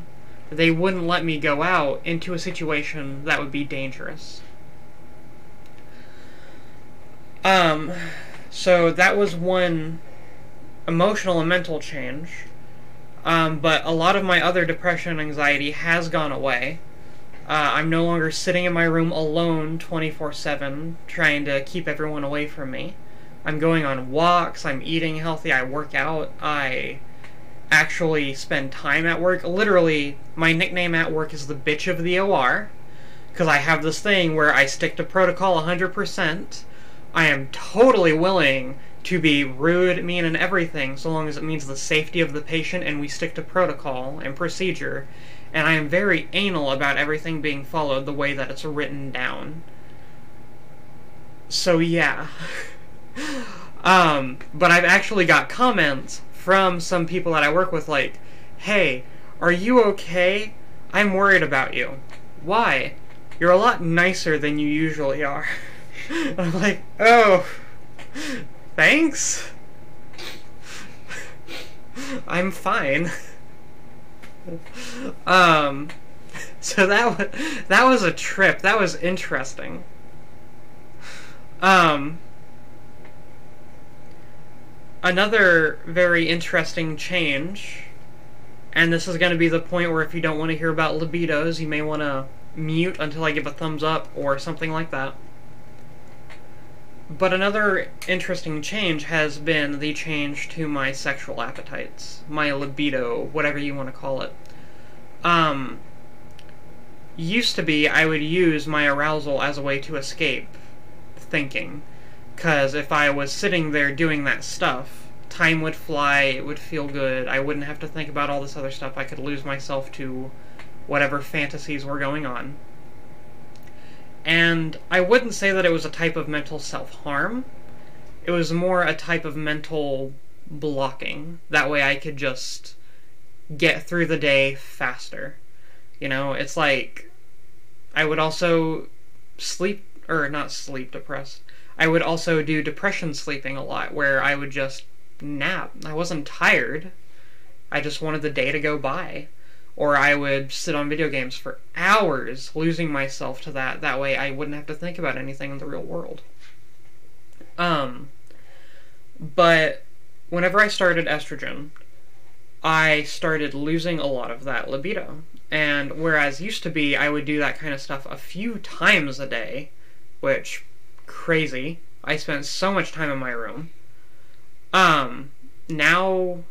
They wouldn't let me go out into a situation that would be dangerous. So that was one emotional and mental change. But a lot of my other depression and anxiety has gone away. I'm no longer sitting in my room alone 24/7 trying to keep everyone away from me. I'm going on walks, I'm eating healthy, I work out, I actually spend time at work. Literally, my nickname at work is the bitch of the OR, because I have this thing where I stick to protocol 100%. I am totally willing to be rude, mean, and everything, so long as it means the safety of the patient and we stick to protocol and procedure. And I am very anal about everything being followed the way that it's written down. So yeah. But I've actually got comments from some people that I work with like, hey, are you okay? I'm worried about you. Why? You're a lot nicer than you usually are. And I'm like, oh, thanks. I'm fine. So that was a trip. That was interesting. Another very interesting change, and this is going to be the point where if you don't want to hear about libidos, you may want to mute until I give a thumbs up or something like that. But another interesting change has been the change to my sexual appetites, my libido, whatever you want to call it. Used to be I would use my arousal as a way to escape thinking. Because if I was sitting there doing that stuff, time would fly, it would feel good, I wouldn't have to think about all this other stuff, I could lose myself to whatever fantasies were going on. And I wouldn't say that it was a type of mental self-harm. It was more a type of mental blocking. That way I could just get through the day faster. You know, it's like I would also not sleep depressed. I would also do depression sleeping a lot, where I would just nap. I wasn't tired. I just wanted the day to go by. Or I would sit on video games for hours, losing myself to that. That way I wouldn't have to think about anything in the real world. But whenever I started estrogen, I started losing a lot of that libido. And whereas used to be, I would do that kind of stuff a few times a day, which, crazy. I spent so much time in my room. Now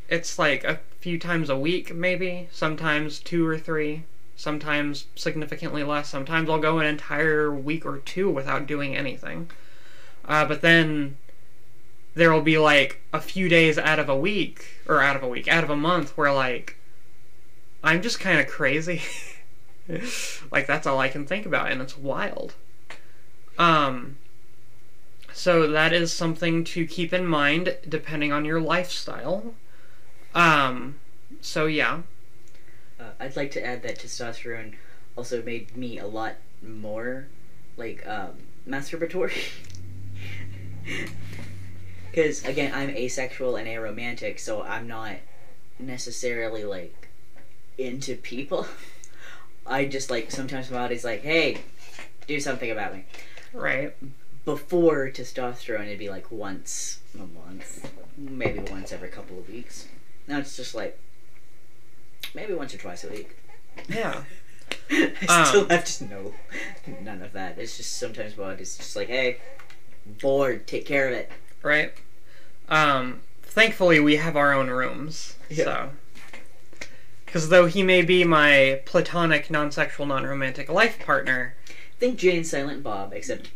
it's like a few times a week, maybe. Sometimes 2 or 3. Sometimes significantly less. Sometimes I'll go an entire week or 2 without doing anything. But then there will be like a few days out of a month where like I'm just kind of crazy. Like that's all I can think about, and it's wild. So that is something to keep in mind depending on your lifestyle. So yeah. I'd like to add that testosterone also made me a lot more, like, masturbatory. Because, again, I'm asexual and aromantic, so I'm not necessarily, like, into people. I just, like, sometimes my body's like, hey, do something about me. Right. Before testosterone, it'd be, like, once a month. Maybe once every couple of weeks. Now it's just, like, maybe once or twice a week. Yeah. I still have to know none of that. It's just sometimes body's just like, hey, bored, take care of it. Right. Thankfully we have our own rooms. Yeah. So. Because though he may be my platonic, non-sexual, non-romantic life partner... Think Jay and Silent Bob, except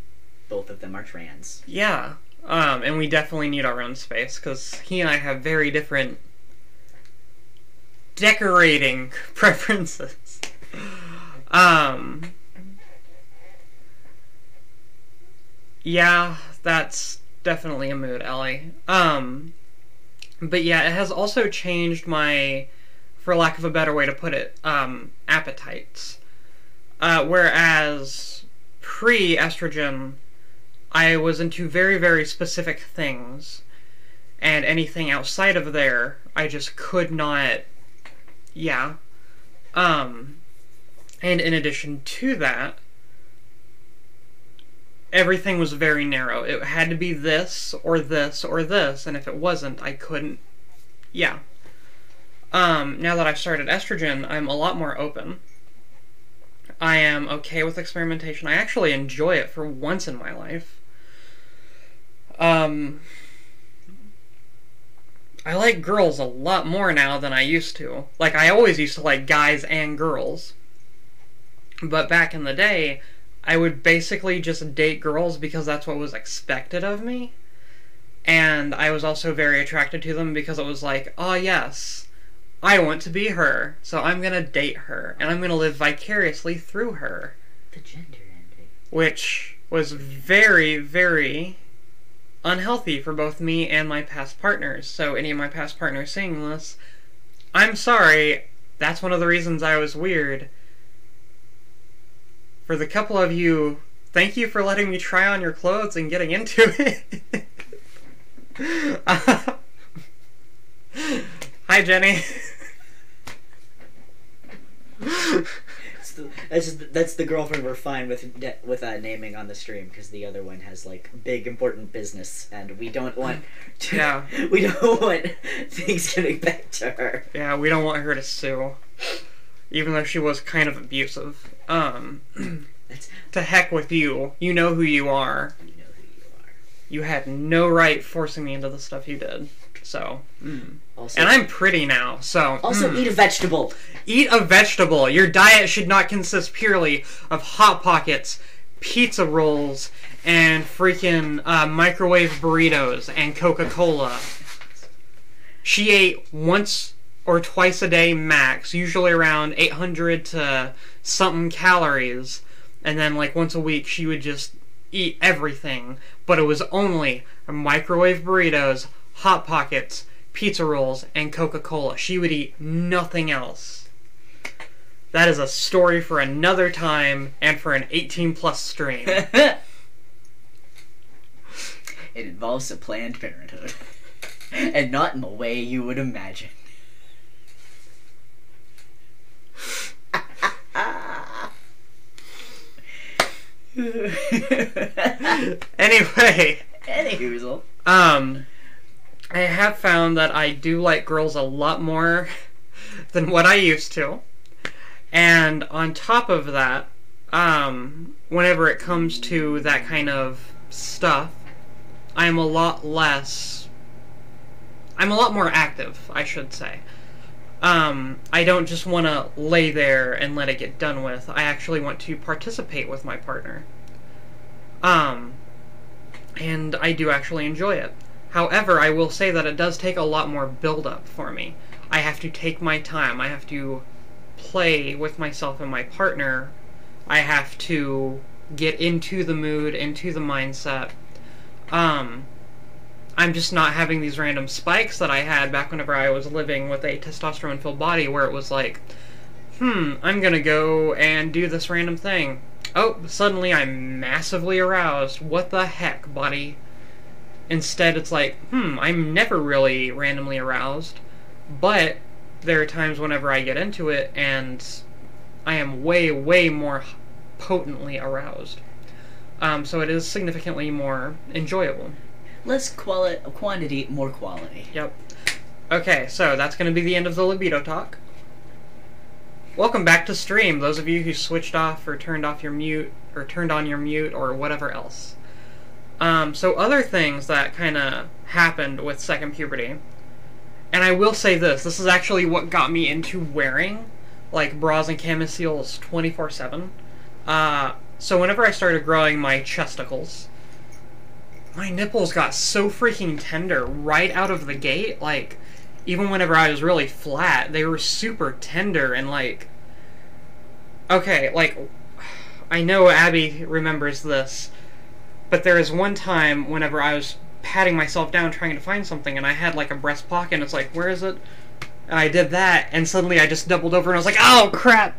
both of them are trans. Yeah. And we definitely need our own space, because he and I have very different decorating preferences. Yeah, that's definitely a mood, Ellie. But yeah, it has also changed my, for lack of a better way to put it, appetites. Whereas pre-estrogen, I was into very, very specific things, and anything outside of there, I just could not, yeah. And in addition to that, everything was very narrow. It had to be this, or this, or this, and if it wasn't, I couldn't, yeah. Now that I've started estrogen, I'm a lot more open. I am okay with experimentation. I actually enjoy it for once in my life. I like girls a lot more now than I used to. Like, I always used to like guys and girls. But back in the day, I would basically just date girls because that's what was expected of me. And I was also very attracted to them because it was like, oh yes, I want to be her, so I'm gonna date her, and I'm gonna live vicariously through her. The gender envy. Which was very, very unhealthy for both me and my past partners. So any of my past partners seeing this, I'm sorry, that's one of the reasons I was weird. For the couple of you, thank you for letting me try on your clothes and getting into it. Hi, Jenny. That's the girlfriend we're fine with naming on the stream, because the other one has like big important business, and we don't want to, yeah. We don't want things getting back to her. Yeah, we don't want her to sue, even though she was kind of abusive. To heck with you. You know who you are. You know who you are. You had no right forcing me into the stuff you did. So, also, and I'm pretty now, so... Also, eat a vegetable. Eat a vegetable. Your diet should not consist purely of Hot Pockets, pizza rolls and freaking microwave burritos and Coca-Cola. She ate once or twice a day max, usually around 800 to something calories, and then like once a week she would just eat everything, but it was only microwave burritos, Hot Pockets, pizza rolls, and Coca-Cola. She would eat nothing else. That is a story for another time and for an 18+ stream. It involves a Planned Parenthood. And not in the way you would imagine. Anyway. Anywhoozle. I have found that I do like girls a lot more than what I used to. And on top of that, whenever it comes to that kind of stuff, I'm a lot more active, I should say. I don't just want to lay there and let it get done with. I actually want to participate with my partner. And I do actually enjoy it. However, I will say that it does take a lot more build-up for me. I have to take my time. I have to play with myself and my partner. I have to get into the mood, into the mindset. I'm just not having these random spikes that I had back whenever I was living with a testosterone-filled body, where it was like, I'm gonna go and do this random thing. Oh, suddenly I'm massively aroused. What the heck, buddy? Instead, it's like, I'm never really randomly aroused, but there are times whenever I get into it and I am way, way more potently aroused. So it is significantly more enjoyable. Less quantity, more quality. Yep. Okay, so that's going to be the end of the libido talk. Welcome back to stream, those of you who switched off or turned off your mute, or turned on your mute, or whatever else. So other things that kind of happened with second puberty, and I will say this is actually what got me into wearing, like, bras and camisoles 24/7. So whenever I started growing my chesticles, my nipples got so freaking tender right out of the gate. Like, even whenever I was really flat, they were super tender and, like... Okay, like, I know Abby remembers this, but there is one time whenever I was patting myself down trying to find something, and I had, like, a breast pocket, and it's like, where is it? And I did that, and suddenly I just doubled over, and I was like, oh, crap!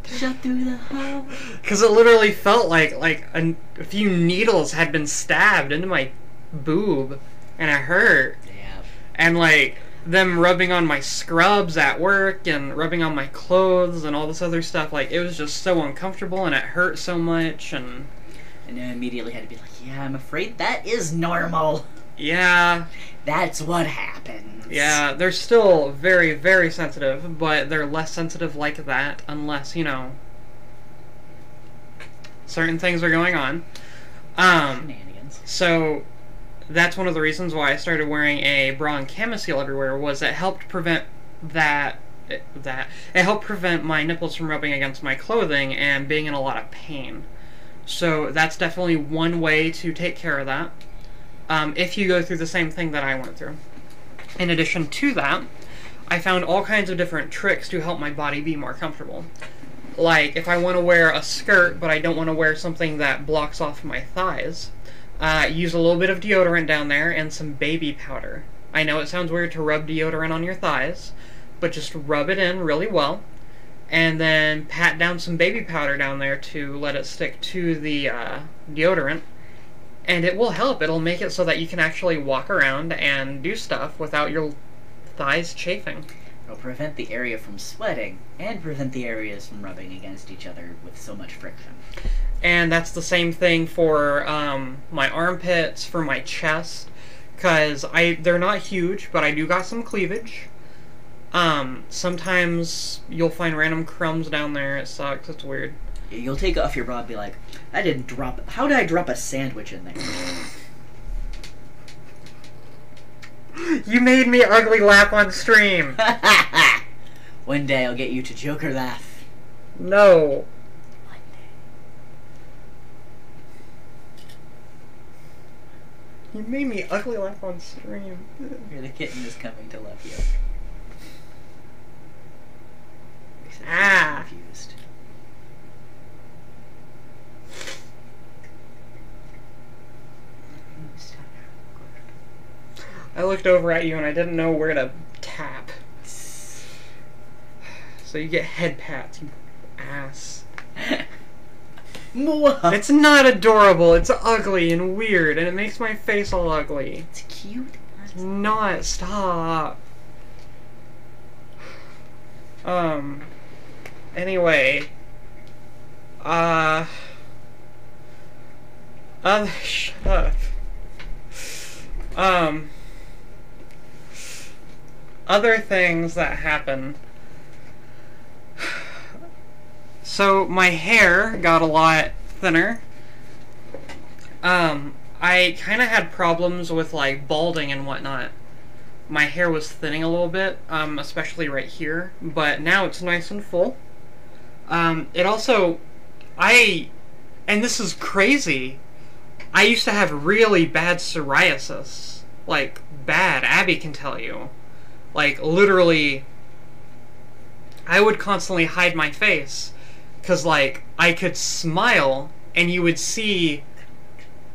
Shut through the hole. Because it literally felt like a few needles had been stabbed into my boob, and it hurt. Yeah. And, like, them rubbing on my scrubs at work and rubbing on my clothes and all this other stuff, like, it was just so uncomfortable and it hurt so much. And I immediately had to be like, yeah, I'm afraid that is normal. Yeah. That's what happens. Yeah, they're still very, very sensitive, but they're less sensitive like that unless, you know, certain things are going on. Shenanigans. So that's one of the reasons why I started wearing a bra and camisole everywhere, was it helped prevent it helped prevent my nipples from rubbing against my clothing and being in a lot of pain. So that's definitely one way to take care of that, if you go through the same thing that I went through. In addition to that, I found all kinds of different tricks to help my body be more comfortable. Like, if I want to wear a skirt, but I don't want to wear something that blocks off my thighs, use a little bit of deodorant down there and some baby powder. I know it sounds weird to rub deodorant on your thighs, but just rub it in really well, and then pat down some baby powder down there to let it stick to the deodorant, and it will help. It'll make it so that you can actually walk around and do stuff without your thighs chafing. It'll prevent the area from sweating, and prevent the areas from rubbing against each other with so much friction. And that's the same thing for my armpits, for my chest, because they're not huge, but I do got some cleavage. Sometimes you'll find random crumbs down there. It sucks. It's weird. You'll take off your bra and be like, how did I drop a sandwich in there? You made me ugly laugh on stream. One day I'll get you to Joker laugh. No. One day. You made me ugly laugh on stream. The kitten is coming to love you. Except Ah. she's confused. I looked over at you and I didn't know where to tap. So you get head pats, you ass. It's not adorable, it's ugly and weird, and it makes my face all ugly. It's cute. It's not. Stop. Anyway. Shut up. Other things that happen. So, my hair got a lot thinner. I kind of had problems with, like, balding and whatnot. My hair was thinning a little bit, especially right here, but now it's nice and full. It also, and this is crazy, I used to have really bad psoriasis. Like, bad. Abby can tell you. Like, literally, I would constantly hide my face. Because, like, I could smile, and you would see,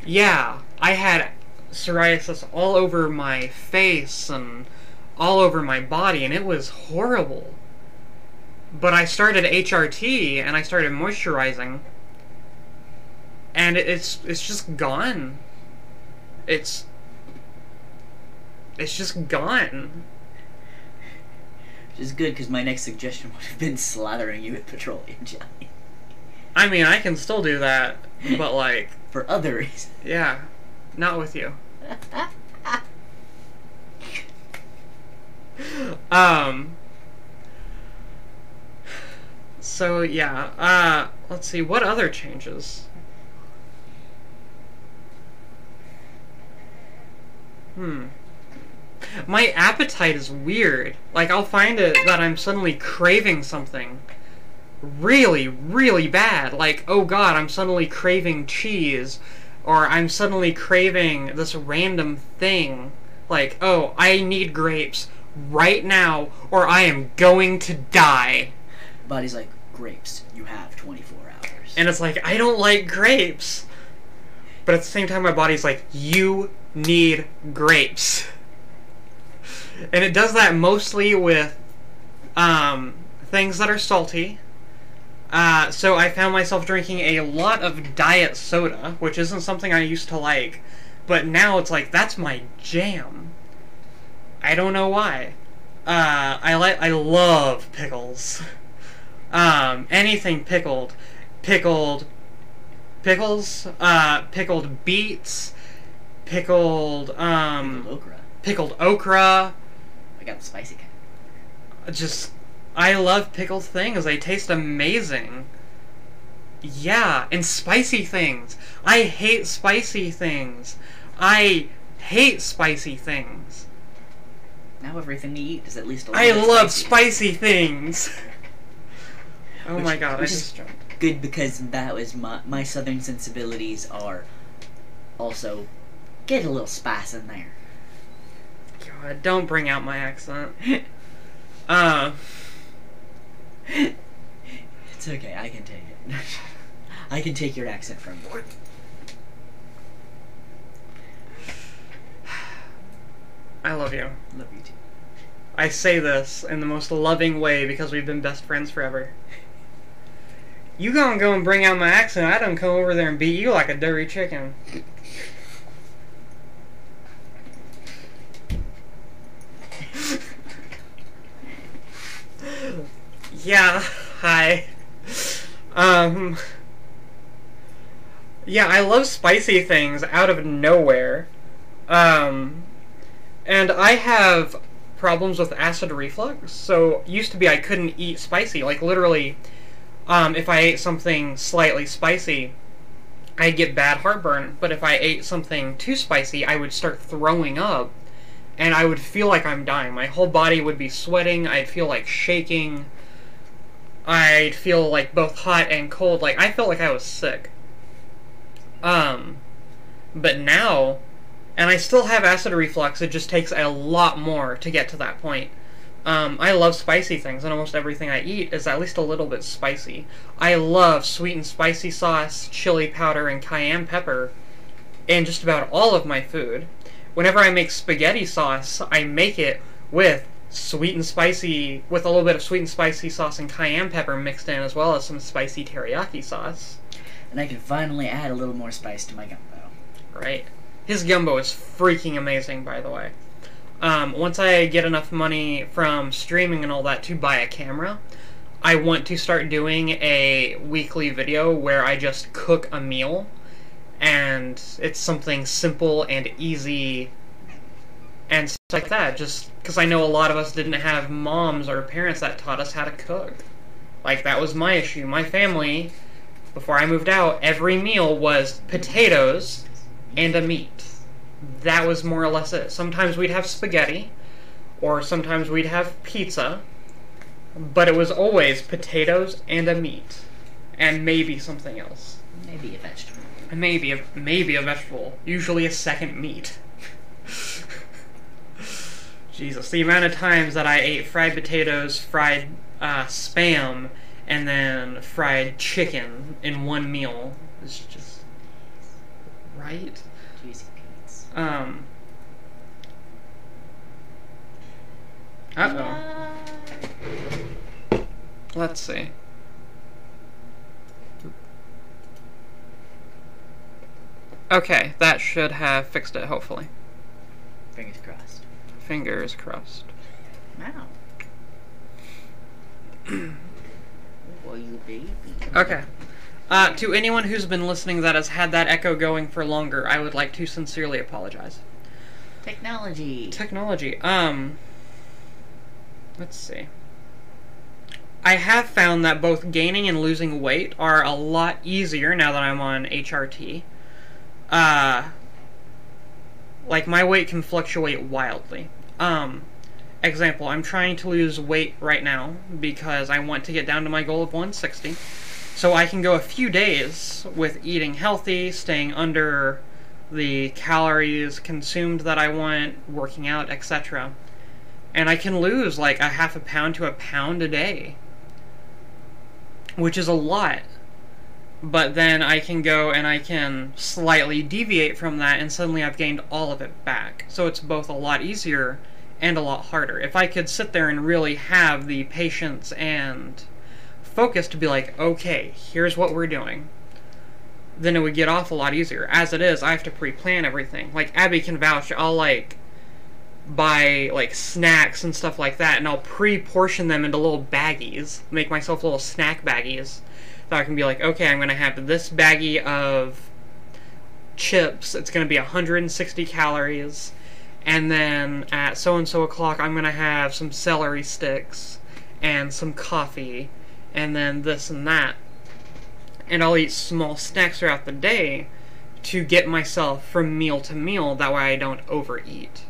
yeah, I had psoriasis all over my face and all over my body, and it was horrible. But I started HRT, and I started moisturizing, and it's just gone. It's just gone. Which is good, because my next suggestion would have been slathering you with petroleum jelly. I mean, I can still do that, but, like... For other reasons. Yeah. Not with you. So, yeah. Let's see. What other changes? My appetite is weird. Like, I'll find it that I'm suddenly craving something really, really bad. Like, oh god, I'm suddenly craving cheese. Or I'm suddenly craving this random thing. Like, oh, I need grapes right now, or I am going to die. Body's like, grapes, you have 24 hours. And it's like, I don't like grapes. But at the same time, my body's like, you need grapes. And it does that mostly with things that are salty. So I found myself drinking a lot of diet soda, which isn't something I used to like. But now it's like, that's my jam. I don't know why. I love pickles. Anything pickled. Pickled pickles, pickled beets, pickled okra. Pickled okra. I got the spicy kind. Just, I love pickled things. They taste amazing. Yeah, and spicy things. I hate spicy things. I hate spicy things. Now everything you eat is at least a I little love spicy. spicy things. Oh my god, I just jumped. Good, because that was my southern sensibilities are also get a little spice in there. God, don't bring out my accent. It's okay, I can take it. I can take your accent from you. I love you. Love you too. I say this in the most loving way because we've been best friends forever. You gonna go and bring out my accent, I done come over there and beat you like a dirty chicken. Yeah, hi. Yeah, I love spicy things out of nowhere. And I have problems with acid reflux, so used to be I couldn't eat spicy. Like, literally, if I ate something slightly spicy, I'd get bad heartburn. But if I ate something too spicy, I would start throwing up, and I would feel like I'm dying. My whole body would be sweating, I'd feel like shaking, I'd feel like both hot and cold. Like, I felt like I was sick. But now, And I still have acid reflux, it just takes a lot more to get to that point. I love spicy things, and almost everything I eat is at least a little bit spicy. I love sweet and spicy sauce, chili powder, and cayenne pepper in just about all of my food. Whenever I make spaghetti sauce, I make it with sweet and spicy, with a little bit of sweet and spicy sauce and cayenne pepper mixed in, as well as some spicy teriyaki sauce. And I can finally add a little more spice to my gumbo. Right. His gumbo is freaking amazing, by the way. Once I get enough money from streaming and all that to buy a camera, I want to start doing a weekly video where I just cook a meal, and it's something simple and easy and stuff like that, just because I know a lot of us didn't have moms or parents that taught us how to cook. Like, that was my issue. My family, before I moved out, every meal was potatoes and a meat. That was more or less it. Sometimes we'd have spaghetti, or sometimes we'd have pizza, but it was always potatoes and a meat, and maybe something else. Maybe a vegetable. Maybe a vegetable. Usually a second meat. Jesus, the amount of times that I ate fried potatoes, fried Spam, and then fried chicken in one meal is just... right? Juicy peas. Uh-oh. Let's see. Okay, that should have fixed it, hopefully. Fingers crossed. Fingers crossed. Wow. Oh, you baby. Okay. To anyone who's been listening that has had that echo going for longer, I would like to sincerely apologize. Technology. Let's see. I have found that both gaining and losing weight are a lot easier now that I'm on HRT. Like, my weight can fluctuate wildly. Example, I'm trying to lose weight right now because I want to get down to my goal of 160. So I can go a few days with eating healthy, staying under the calories consumed that I want, working out, etc. And I can lose like a half a pound to a pound a day, which is a lot. But then I can go and I can slightly deviate from that, and suddenly I've gained all of it back. So it's both a lot easier and a lot harder. If I could sit there and really have the patience and focus to be like, okay, here's what we're doing, then it would get off a lot easier. As it is, I have to pre-plan everything. Like, Abby can vouch, I'll like buy like snacks and stuff like that, and I'll pre-portion them into little baggies, make myself little snack baggies. So I can be like, okay, I'm going to have this baggie of chips. It's going to be 160 calories. And then at so-and-so o'clock, I'm going to have some celery sticks and some coffee and then this and that. And I'll eat small snacks throughout the day to get myself from meal to meal. That way I don't overeat.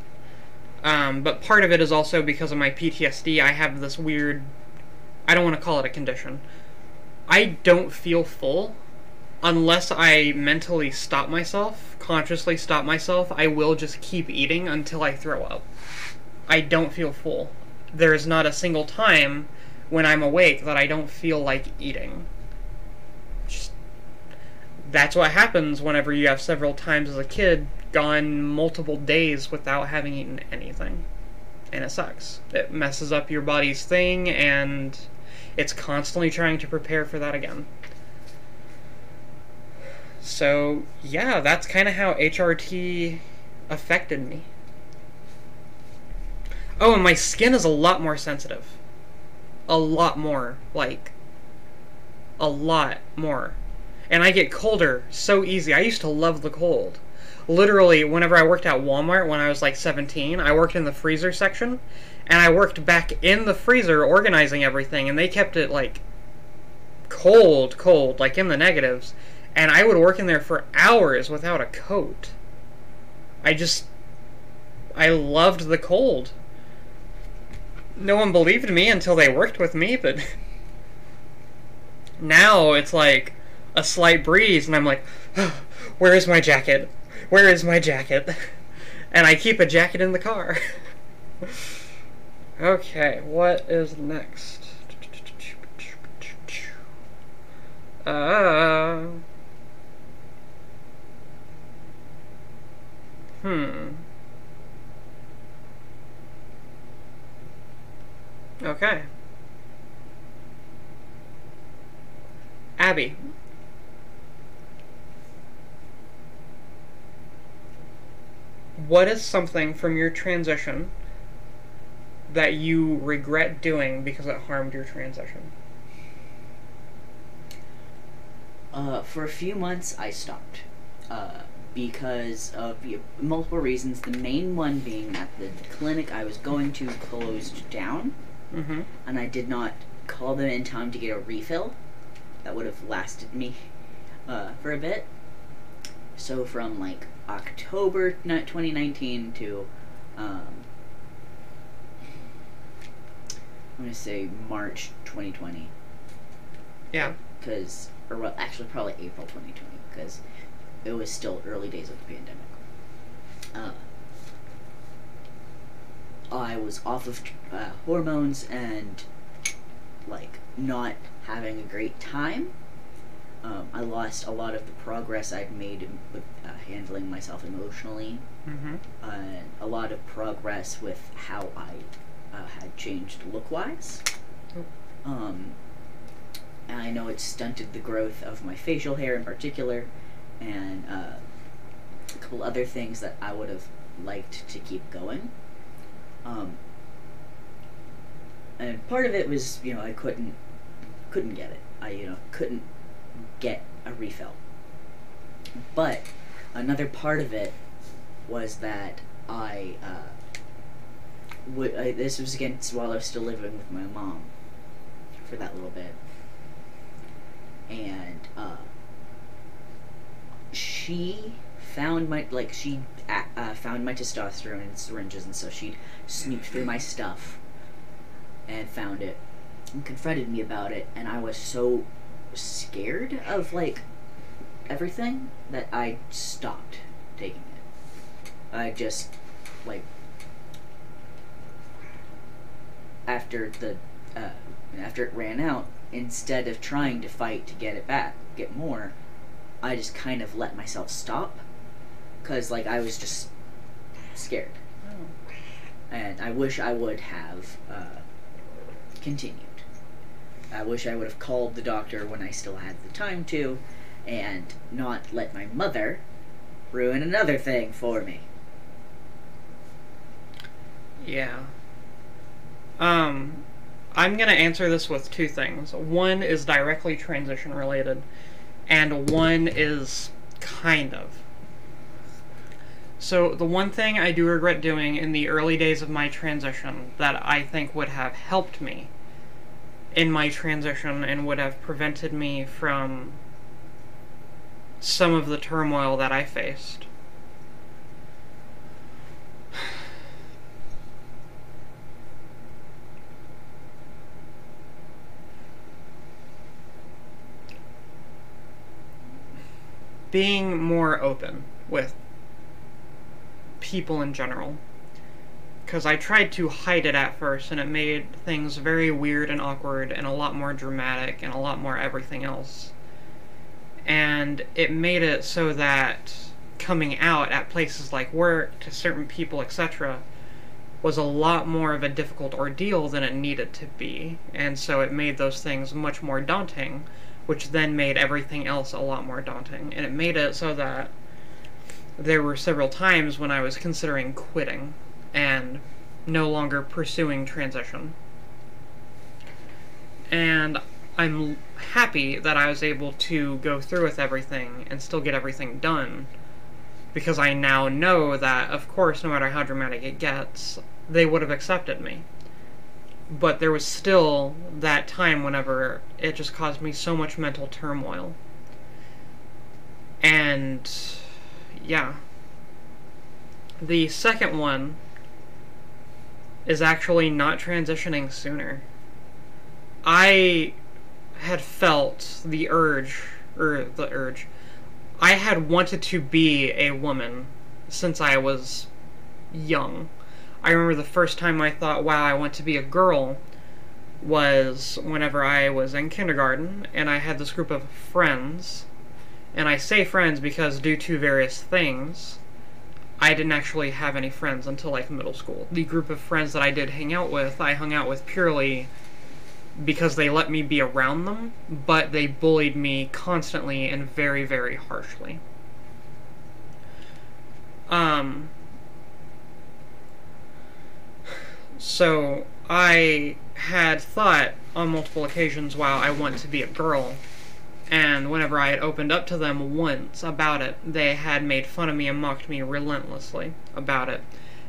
But part of it is also because of my PTSD. I have this weird... I don't want to call it a condition. I don't feel full unless I mentally stop myself, consciously stop myself. I will just keep eating until I throw up. I don't feel full. There is not a single time when I'm awake that I don't feel like eating. That's what happens whenever you have several times as a kid gone multiple days without having eaten anything. And it sucks. It messes up your body's thing, and it's constantly trying to prepare for that again. So, yeah, that's kind of how HRT affected me. Oh, and my skin is a lot more sensitive. A lot more. Like, a lot more. And I get colder so easy. I used to love the cold. Literally, whenever I worked at Walmart when I was like 17, I worked in the freezer section, and I worked back in the freezer organizing everything, and they kept it, like, cold, like in the negatives, and I would work in there for hours without a coat. I loved the cold. No one believed me until they worked with me, but now it's like a slight breeze, and I'm like, oh, where is my jacket? Where is my jacket? And I keep a jacket in the car. Okay, what is next? Okay. Abby. What is something from your transition that you regret doing because it harmed your transition? For a few months, I stopped. Because of multiple reasons. The main one being that the clinic I was going to closed down. Mm-hmm. And I did not call them in time to get a refill. That would have lasted me for a bit. So from like October 2019 to I'm gonna say March 2020. Yeah. Because, or well, actually probably April 2020, because it was still early days of the pandemic. I was off of hormones and like not having a great time. I lost a lot of the progress I'd made with handling myself emotionally. Mm-hmm. A lot of progress with how I had changed look-wise. And I know it stunted the growth of my facial hair in particular, and a couple other things that I would have liked to keep going. And part of it was, I couldn't get it. I, couldn't get a refill. But another part of it was that this was again while I was still living with my mom for that little bit, and she found my found my testosterone in syringes, and so she snooped through my stuff and found it and confronted me about it, and I was so scared of everything that I stopped taking it. I just after it ran out, instead of trying to fight to get it back, get more, I just kind of let myself stop, because I was just scared. Oh. And I wish I would have continued. I wish I would have called the doctor when I still had the time to, and not let my mother ruin another thing for me. Yeah. I'm gonna answer this with two things. One is directly transition related, and one is kind of. So the one thing I do regret doing in the early days of my transition that I think would have helped me in my transition and would have prevented me from some of the turmoil that I faced. Being more open with people in general. Because I tried to hide it at first, and it made things very weird and awkward and a lot more dramatic and a lot more everything else. And it made it so that coming out at places like work, to certain people, etc., was a lot more of a difficult ordeal than it needed to be. And so it made those things much more daunting, which then made everything else a lot more daunting. And it made it so that there were several times when I was considering quitting and no longer pursuing transition. And I'm happy that I was able to go through with everything and still get everything done, because I now know that, of course, no matter how dramatic it gets, they would have accepted me. But there was still that time whenever it just caused me so much mental turmoil. And yeah. The second one is actually not transitioning sooner. I had felt the urge. I had wanted to be a woman since I was young. I remember the first time I thought, wow, I want to be a girl, was whenever I was in kindergarten, and I had this group of friends, and I say friends because due to various things, I didn't actually have any friends until, like, middle school. The group of friends that I did hang out with, I hung out with purely because they let me be around them, but they bullied me constantly and very, very harshly. So I had thought on multiple occasions, wow, I want to be a girl. And whenever I had opened up to them once about it, they had made fun of me and mocked me relentlessly about it.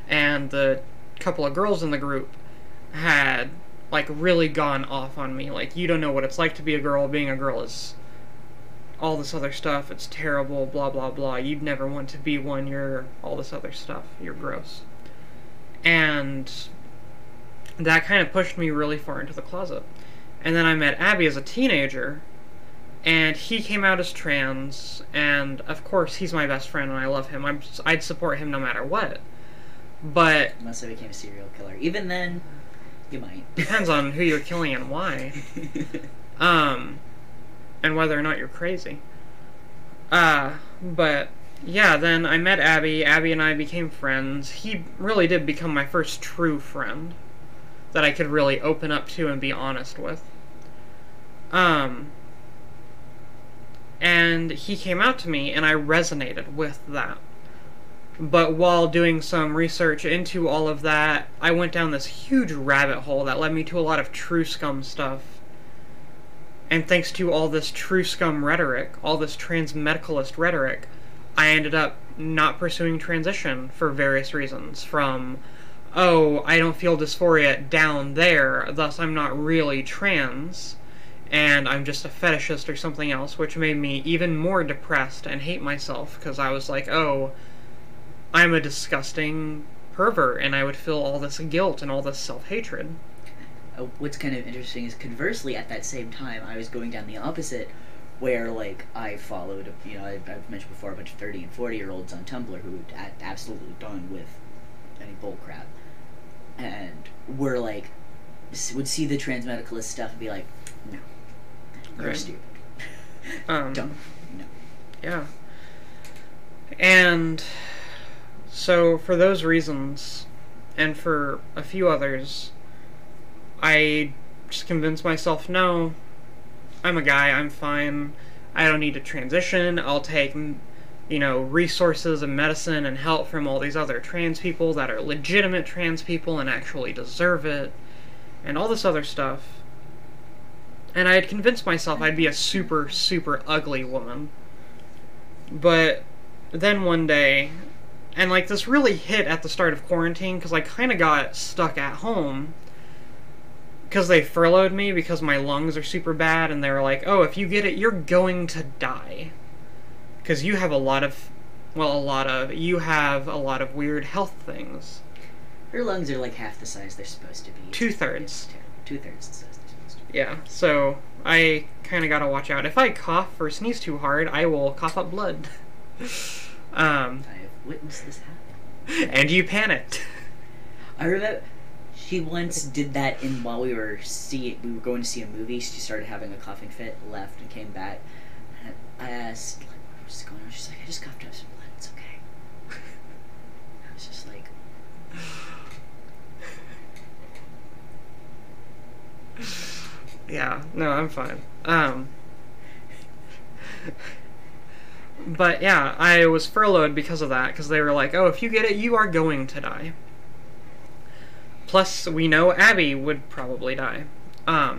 And the couple of girls in the group had, like, really gone off on me. Like, you don't know what it's like to be a girl. Being a girl is all this other stuff. It's terrible, blah, blah, blah. You'd never want to be one. You're all this other stuff. You're gross. And that kind of pushed me really far into the closet. And then I met Abie as a teenager, and he came out as trans, and of course he's my best friend and I love him. I'd support him no matter what. But unless I became a serial killer. Even then, you might. Depends on who you're killing and why. And whether or not you're crazy. But yeah, then I met Abie. Abie and I became friends. He really did become my first true friend that I could really open up to and be honest with. And he came out to me, and I resonated with that. But while doing some research into all of that, I went down this huge rabbit hole that led me to a lot of true scum stuff. And thanks to all this true scum rhetoric, all this trans-medicalist rhetoric, I ended up not pursuing transition for various reasons. From, oh, I don't feel dysphoria down there, thus I'm not really trans, and I'm just a fetishist or something else, which made me even more depressed and hate myself, because I was like, oh, I'm a disgusting pervert, and I would feel all this guilt and all this self-hatred. What's kind of interesting is, conversely, at that same time, I was going down the opposite, where, like, I followed, you know, I've mentioned before, a bunch of 30 and 40-year-olds on Tumblr who were absolutely done with any bullcrap, and were, like, would see the trans-medicalist stuff and be like, no, you're Right. stupid. Don't, no. Yeah. And so, for those reasons, and for a few others, I just convinced myself, no, I'm a guy, I'm fine, I don't need to transition, I'll take, you know, resources and medicine and help from all these other trans people that are legitimate trans people and actually deserve it, and all this other stuff. And I had convinced myself I'd be a super, super ugly woman. But then one day, and like this really hit at the start of quarantine, because I kind of got stuck at home, because they furloughed me because my lungs are super bad, and they were like, oh, if you get it, you're going to die. Because you have you have a lot of weird health things. Her lungs are like half the size they're supposed to be. 2/3. It's two-thirds the size they're supposed to be. Yeah, so I kind of gotta watch out. If I cough or sneeze too hard, I will cough up blood. I have witnessed this happen. And you panicked. I remember she once did that while we were going to see a movie. She started having a coughing fit, left, and came back. And I asked, like, what's going on? She's like, I just coughed up some blood. It's okay. I was just like, Yeah, no, I'm fine. But yeah, I was furloughed because of that, because they were like, oh, if you get it, you are going to die. Plus, we know Abie would probably die.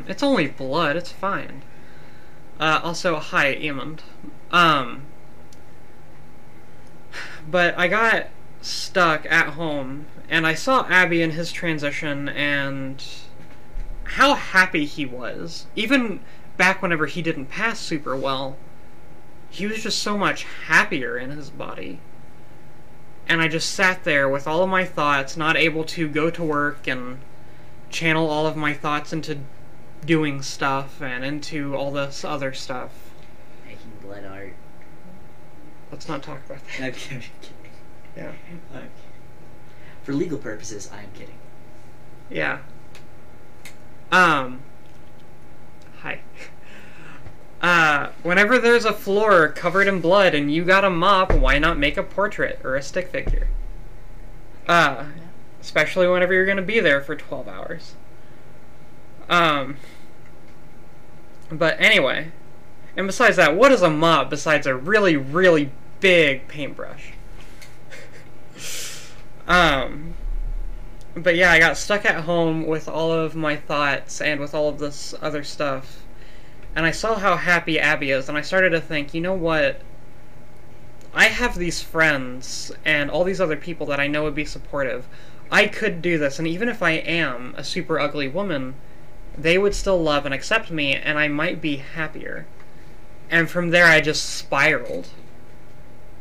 It's only blood, it's fine. Also, hi, Emond. But I got stuck at home, and I saw Abie in his transition, and how happy he was. Even back whenever he didn't pass super well, he was just so much happier in his body. And I just sat there with all of my thoughts, not able to go to work and channel all of my thoughts into doing stuff and into all this other stuff. making blood art. Let's not talk about that. I'm kidding. Yeah. Okay. For legal purposes, I am kidding. Yeah. Hi. Whenever there's a floor covered in blood and you got a mop, why not make a portrait or a stick figure? Especially whenever you're gonna be there for 12 hours. But anyway. And besides that, what is a mop besides a really, really big paintbrush? But yeah, I got stuck at home with all of my thoughts and with all of this other stuff. And I saw how happy Abby is, and I started to think, you know what? I have these friends and all these other people that I know would be supportive. I could do this, and even if I am a super ugly woman, they would still love and accept me, and I might be happier. And from there, I just spiraled.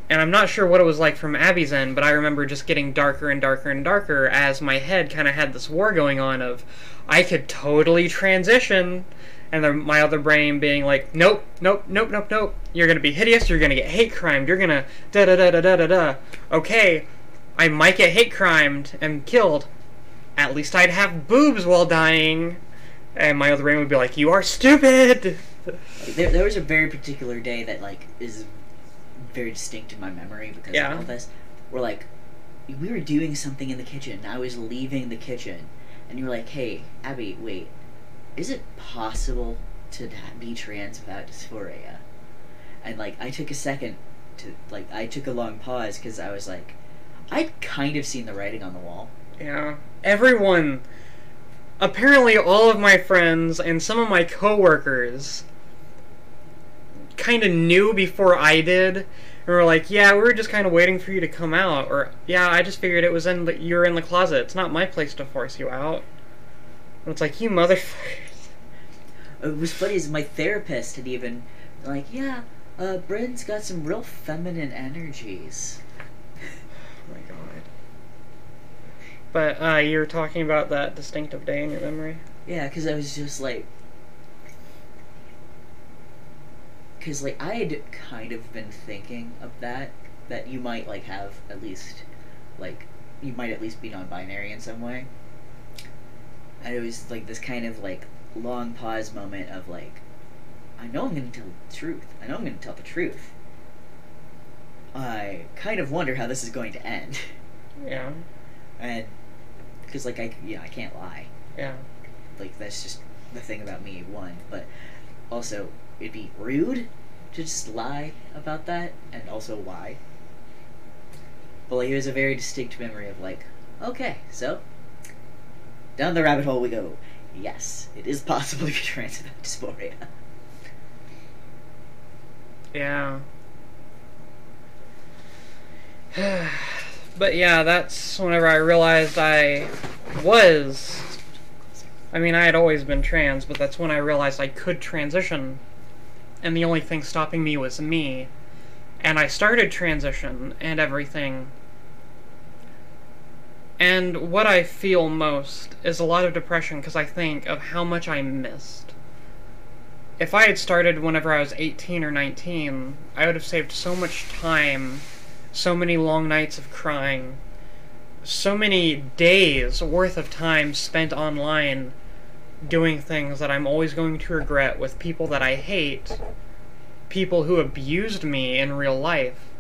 And I'm not sure what it was like from Abby's end, but I remember just getting darker and darker and darker as my head kind of had this war going on of, I could totally transition, and then my other brain being like, nope, nope, nope, nope, nope, you're gonna be hideous, you're gonna get hate crimed, you're gonna da-da-da-da-da-da-da. Okay, I might get hate crimed and killed. At least I'd have boobs while dying. And my other brain would be like, you are stupid! There was a very particular day that, like, is very distinct in my memory because of all this. Where, like, we were doing something in the kitchen. I was leaving the kitchen. And you were like, hey, Abby, wait. Is it possible to be trans without dysphoria? And, like, I took a second to, like, I took a long pause because I was like, I'd kind of seen the writing on the wall. Yeah. Everyone, apparently all of my friends and some of my coworkers kind of knew before I did, and were like, yeah, we were just kind of waiting for you to come out, or, yeah, I just figured it was you were in the closet, it's not my place to force you out. And it's like, you motherfuckers. What was funny is my therapist had even, like, yeah, Bryn's got some real feminine energies. Oh my god. But, you were talking about that distinctive day in your memory? Yeah, because I was just like... Because, like, I had kind of been thinking of that you might, like, have at least, like, you might at least be non-binary in some way. And it was, like, this kind of, like, long pause moment of, like, I know I'm going to tell the truth. I know I'm going to tell the truth. I kind of wonder how this is going to end. Yeah. And, because, like, I can't lie. Yeah. Like, that's just the thing about me, one. But also, it'd be rude to just lie about that, and also why. But, like, it was a very distinct memory of, like, okay, so, down the rabbit hole we go. Yes, it is possible to be trans without dysphoria. Yeah. But yeah, that's whenever I realized I had always been trans, but that's when I realized I could transition, and the only thing stopping me was me. And I started transition and everything. And what I feel most is a lot of depression because I think of how much I missed. If I had started whenever I was 18 or 19, I would have saved so much time, so many long nights of crying, so many days worth of time spent online doing things that I'm always going to regret with people that I hate, people who abused me in real life,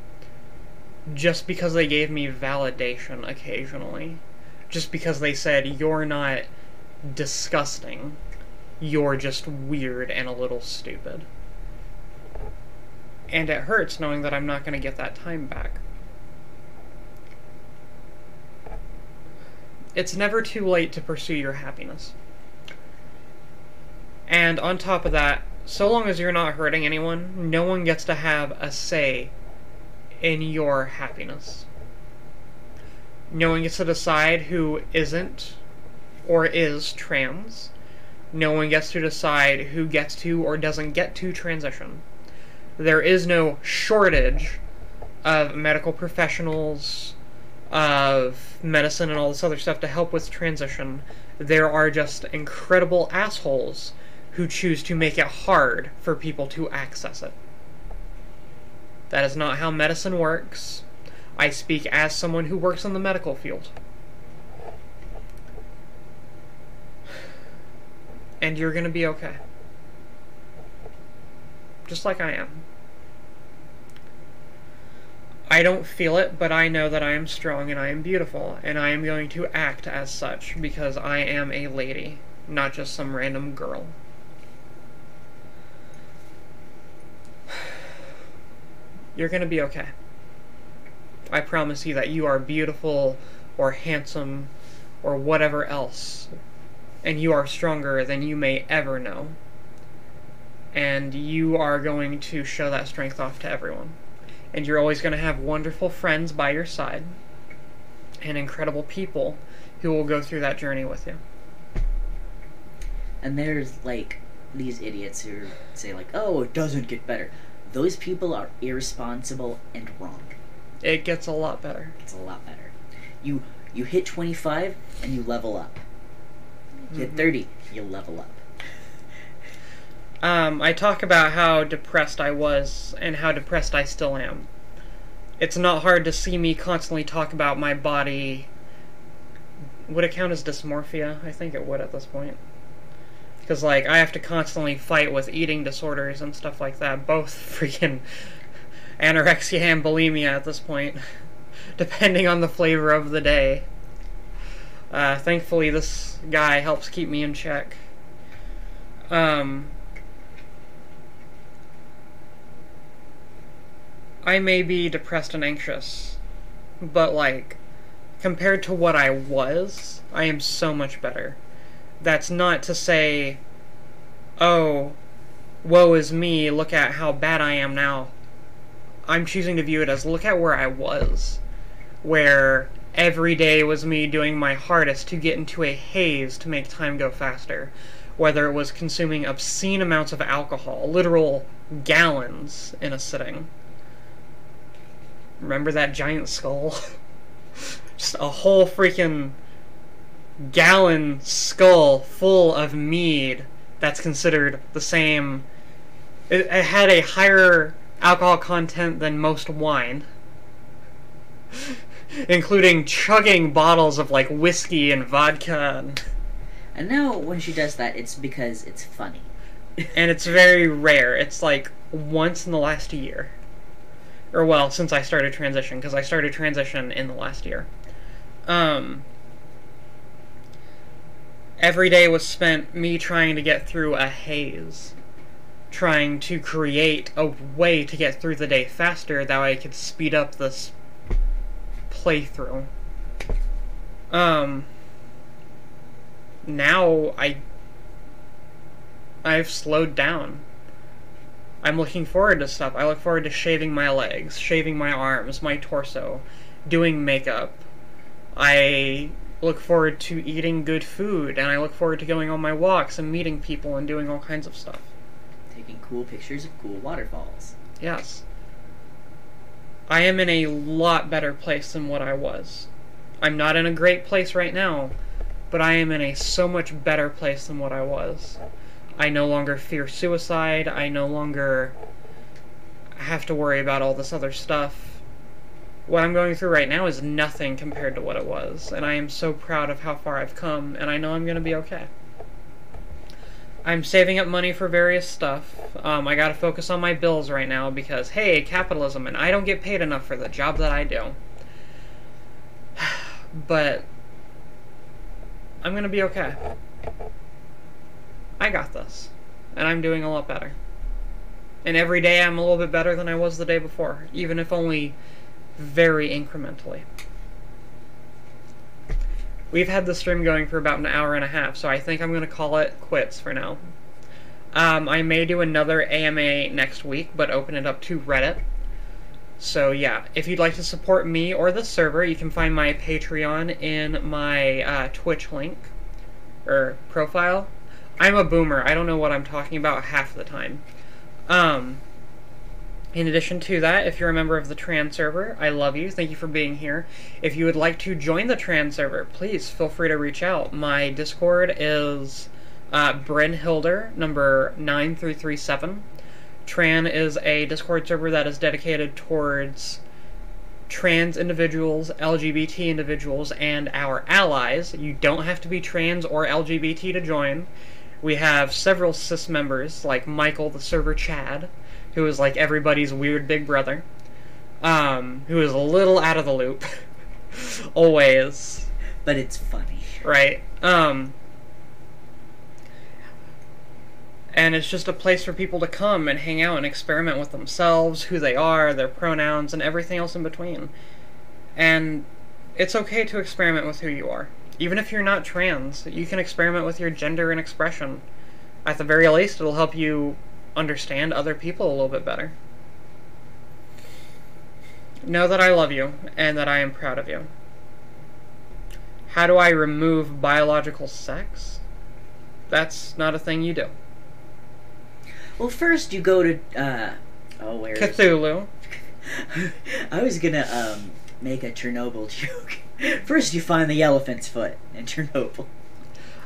just because they gave me validation occasionally. Just because they said, you're not disgusting, you're just weird and a little stupid. And it hurts knowing that I'm not going to get that time back. It's never too late to pursue your happiness. And on top of that, so long as you're not hurting anyone, no one gets to have a say in your happiness. No one gets to decide who isn't or is trans. No one gets to decide who gets to or doesn't get to transition. There is no shortage of medical professionals, of medicine and all this other stuff to help with transition. There are just incredible assholes who choose to make it hard for people to access it. That is not how medicine works. I speak as someone who works in the medical field. And you're gonna be okay. Just like I am. I don't feel it, but I know that I am strong and I am beautiful, and I am going to act as such because I am a lady, not just some random girl. You're gonna be okay. I promise you that you are beautiful or handsome or whatever else, and you are stronger than you may ever know. And you are going to show that strength off to everyone. And you're always going to have wonderful friends by your side and incredible people who will go through that journey with you. And there's, like, these idiots who say, like, oh, it doesn't get better. Those people are irresponsible and wrong. It gets a lot better. It's a lot better. You hit 25 and you level up. You hit 30, you level up. I talk about how depressed I was and how depressed I still am. It's not hard to see me constantly talk about my body. Would it count as dysmorphia? I think it would at this point. Because, like, I have to constantly fight with eating disorders and stuff like that. Both freaking anorexia and bulimia at this point. Depending on the flavor of the day. Thankfully, this guy helps keep me in check. I may be depressed and anxious, but, like, compared to what I was, I am so much better. That's not to say, oh, woe is me, look at how bad I am now. I'm choosing to view it as, look at where I was, where every day was me doing my hardest to get into a haze to make time go faster. Whether it was consuming obscene amounts of alcohol, literal gallons in a sitting. Remember that giant skull? Just a whole freaking gallon skull full of mead that's considered the same. It had a higher alcohol content than most wine. Including chugging bottles of, like, whiskey and vodka. And now when she does that, it's because it's funny. And it's very rare. It's like once in the last year. Or, well, since I started transition, because I started transition in the last year. Every day was spent me trying to get through a haze. Trying to create a way to get through the day faster, that way I could speed up this playthrough. Now I've slowed down. I'm looking forward to stuff. I look forward to shaving my legs, shaving my arms, my torso, doing makeup. I look forward to eating good food, and I look forward to going on my walks and meeting people and doing all kinds of stuff. Taking cool pictures of cool waterfalls. Yes. I am in a lot better place than what I was. I'm not in a great place right now, but I am in a so much better place than what I was. I no longer fear suicide. I no longer have to worry about all this other stuff. What I'm going through right now is nothing compared to what it was, and I am so proud of how far I've come, and I know I'm going to be okay. I'm saving up money for various stuff. I gotta focus on my bills right now because, hey, capitalism, and I don't get paid enough for the job that I do. But I'm gonna be okay. I got this. And I'm doing a lot better. And every day I'm a little bit better than I was the day before, even if only very incrementally. We've had the stream going for about an hour and a half, so I think I'm going to call it quits for now. I may do another AMA next week, but open it up to Reddit. So yeah, if you'd like to support me or the server, you can find my Patreon in my Twitch link, or profile. I'm a boomer, I don't know what I'm talking about half the time. In addition to that, if you're a member of the TRAN server, I love you. Thank you for being here. If you would like to join the TRAN server, please feel free to reach out. My Discord is Bryn Hilder, number 9337. TRAN is a Discord server that is dedicated towards trans individuals, LGBT individuals, and our allies. You don't have to be trans or LGBT to join. We have several cis members, like Michael, the server Chad, who is like everybody's weird big brother, who is a little out of the loop, always. But it's funny. Right. And it's just a place for people to come and hang out and experiment with themselves, who they are, their pronouns, and everything else in between. And it's okay to experiment with who you are. Even if you're not trans, you can experiment with your gender and expression. At the very least, it'll help you understand other people a little bit better. Know that I love you, and that I am proud of you. How do I remove biological sex? That's not a thing you do. Well, first you go to, where? Cthulhu. I was gonna, make a Chernobyl joke. First you find the elephant's foot in Chernobyl.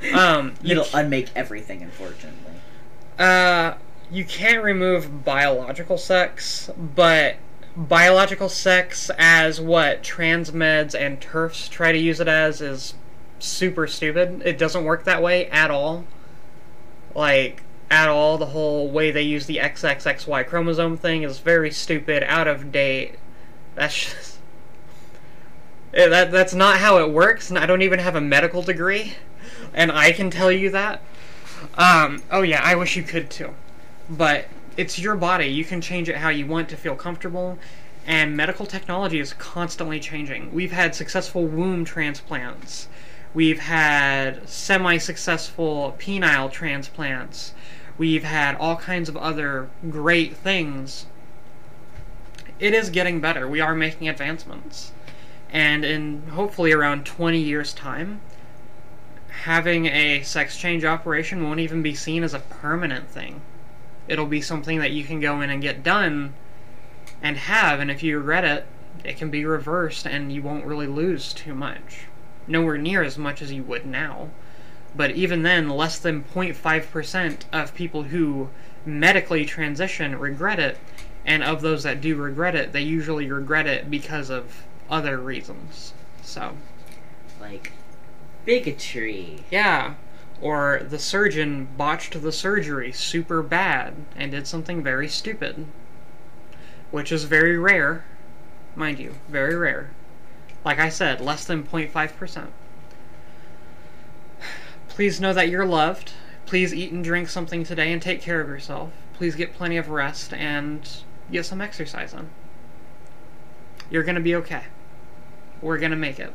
It'll unmake everything, unfortunately. You can't remove biological sex, but biological sex as what trans meds and TERFs try to use it as is super stupid. It doesn't work that way at all. Like, at all. The whole way they use the XXXY chromosome thing is very stupid, out of date. That's just... That's not how it works, and I don't even have a medical degree, and I can tell you that. Oh yeah, I wish you could too. But it's your body. You can change it how you want to feel comfortable, and medical technology is constantly changing. We've had successful womb transplants. We've had semi-successful penile transplants. We've had all kinds of other great things. It is getting better. We are making advancements. And in hopefully around 20 years' time, having a sex change operation won't even be seen as a permanent thing. It'll be something that you can go in and get done and have, and if you regret it, it can be reversed and you won't really lose too much. Nowhere near as much as you would now. But even then, less than 0.5% of people who medically transition regret it, and of those that do regret it, they usually regret it because of other reasons. So, like bigotry. Yeah. Or the surgeon botched the surgery super bad and did something very stupid. Which is very rare. Mind you, very rare. Like I said, less than 0.5%. Please know that you're loved. Please eat and drink something today and take care of yourself. Please get plenty of rest and get some exercise on. You're gonna be okay. We're gonna make it.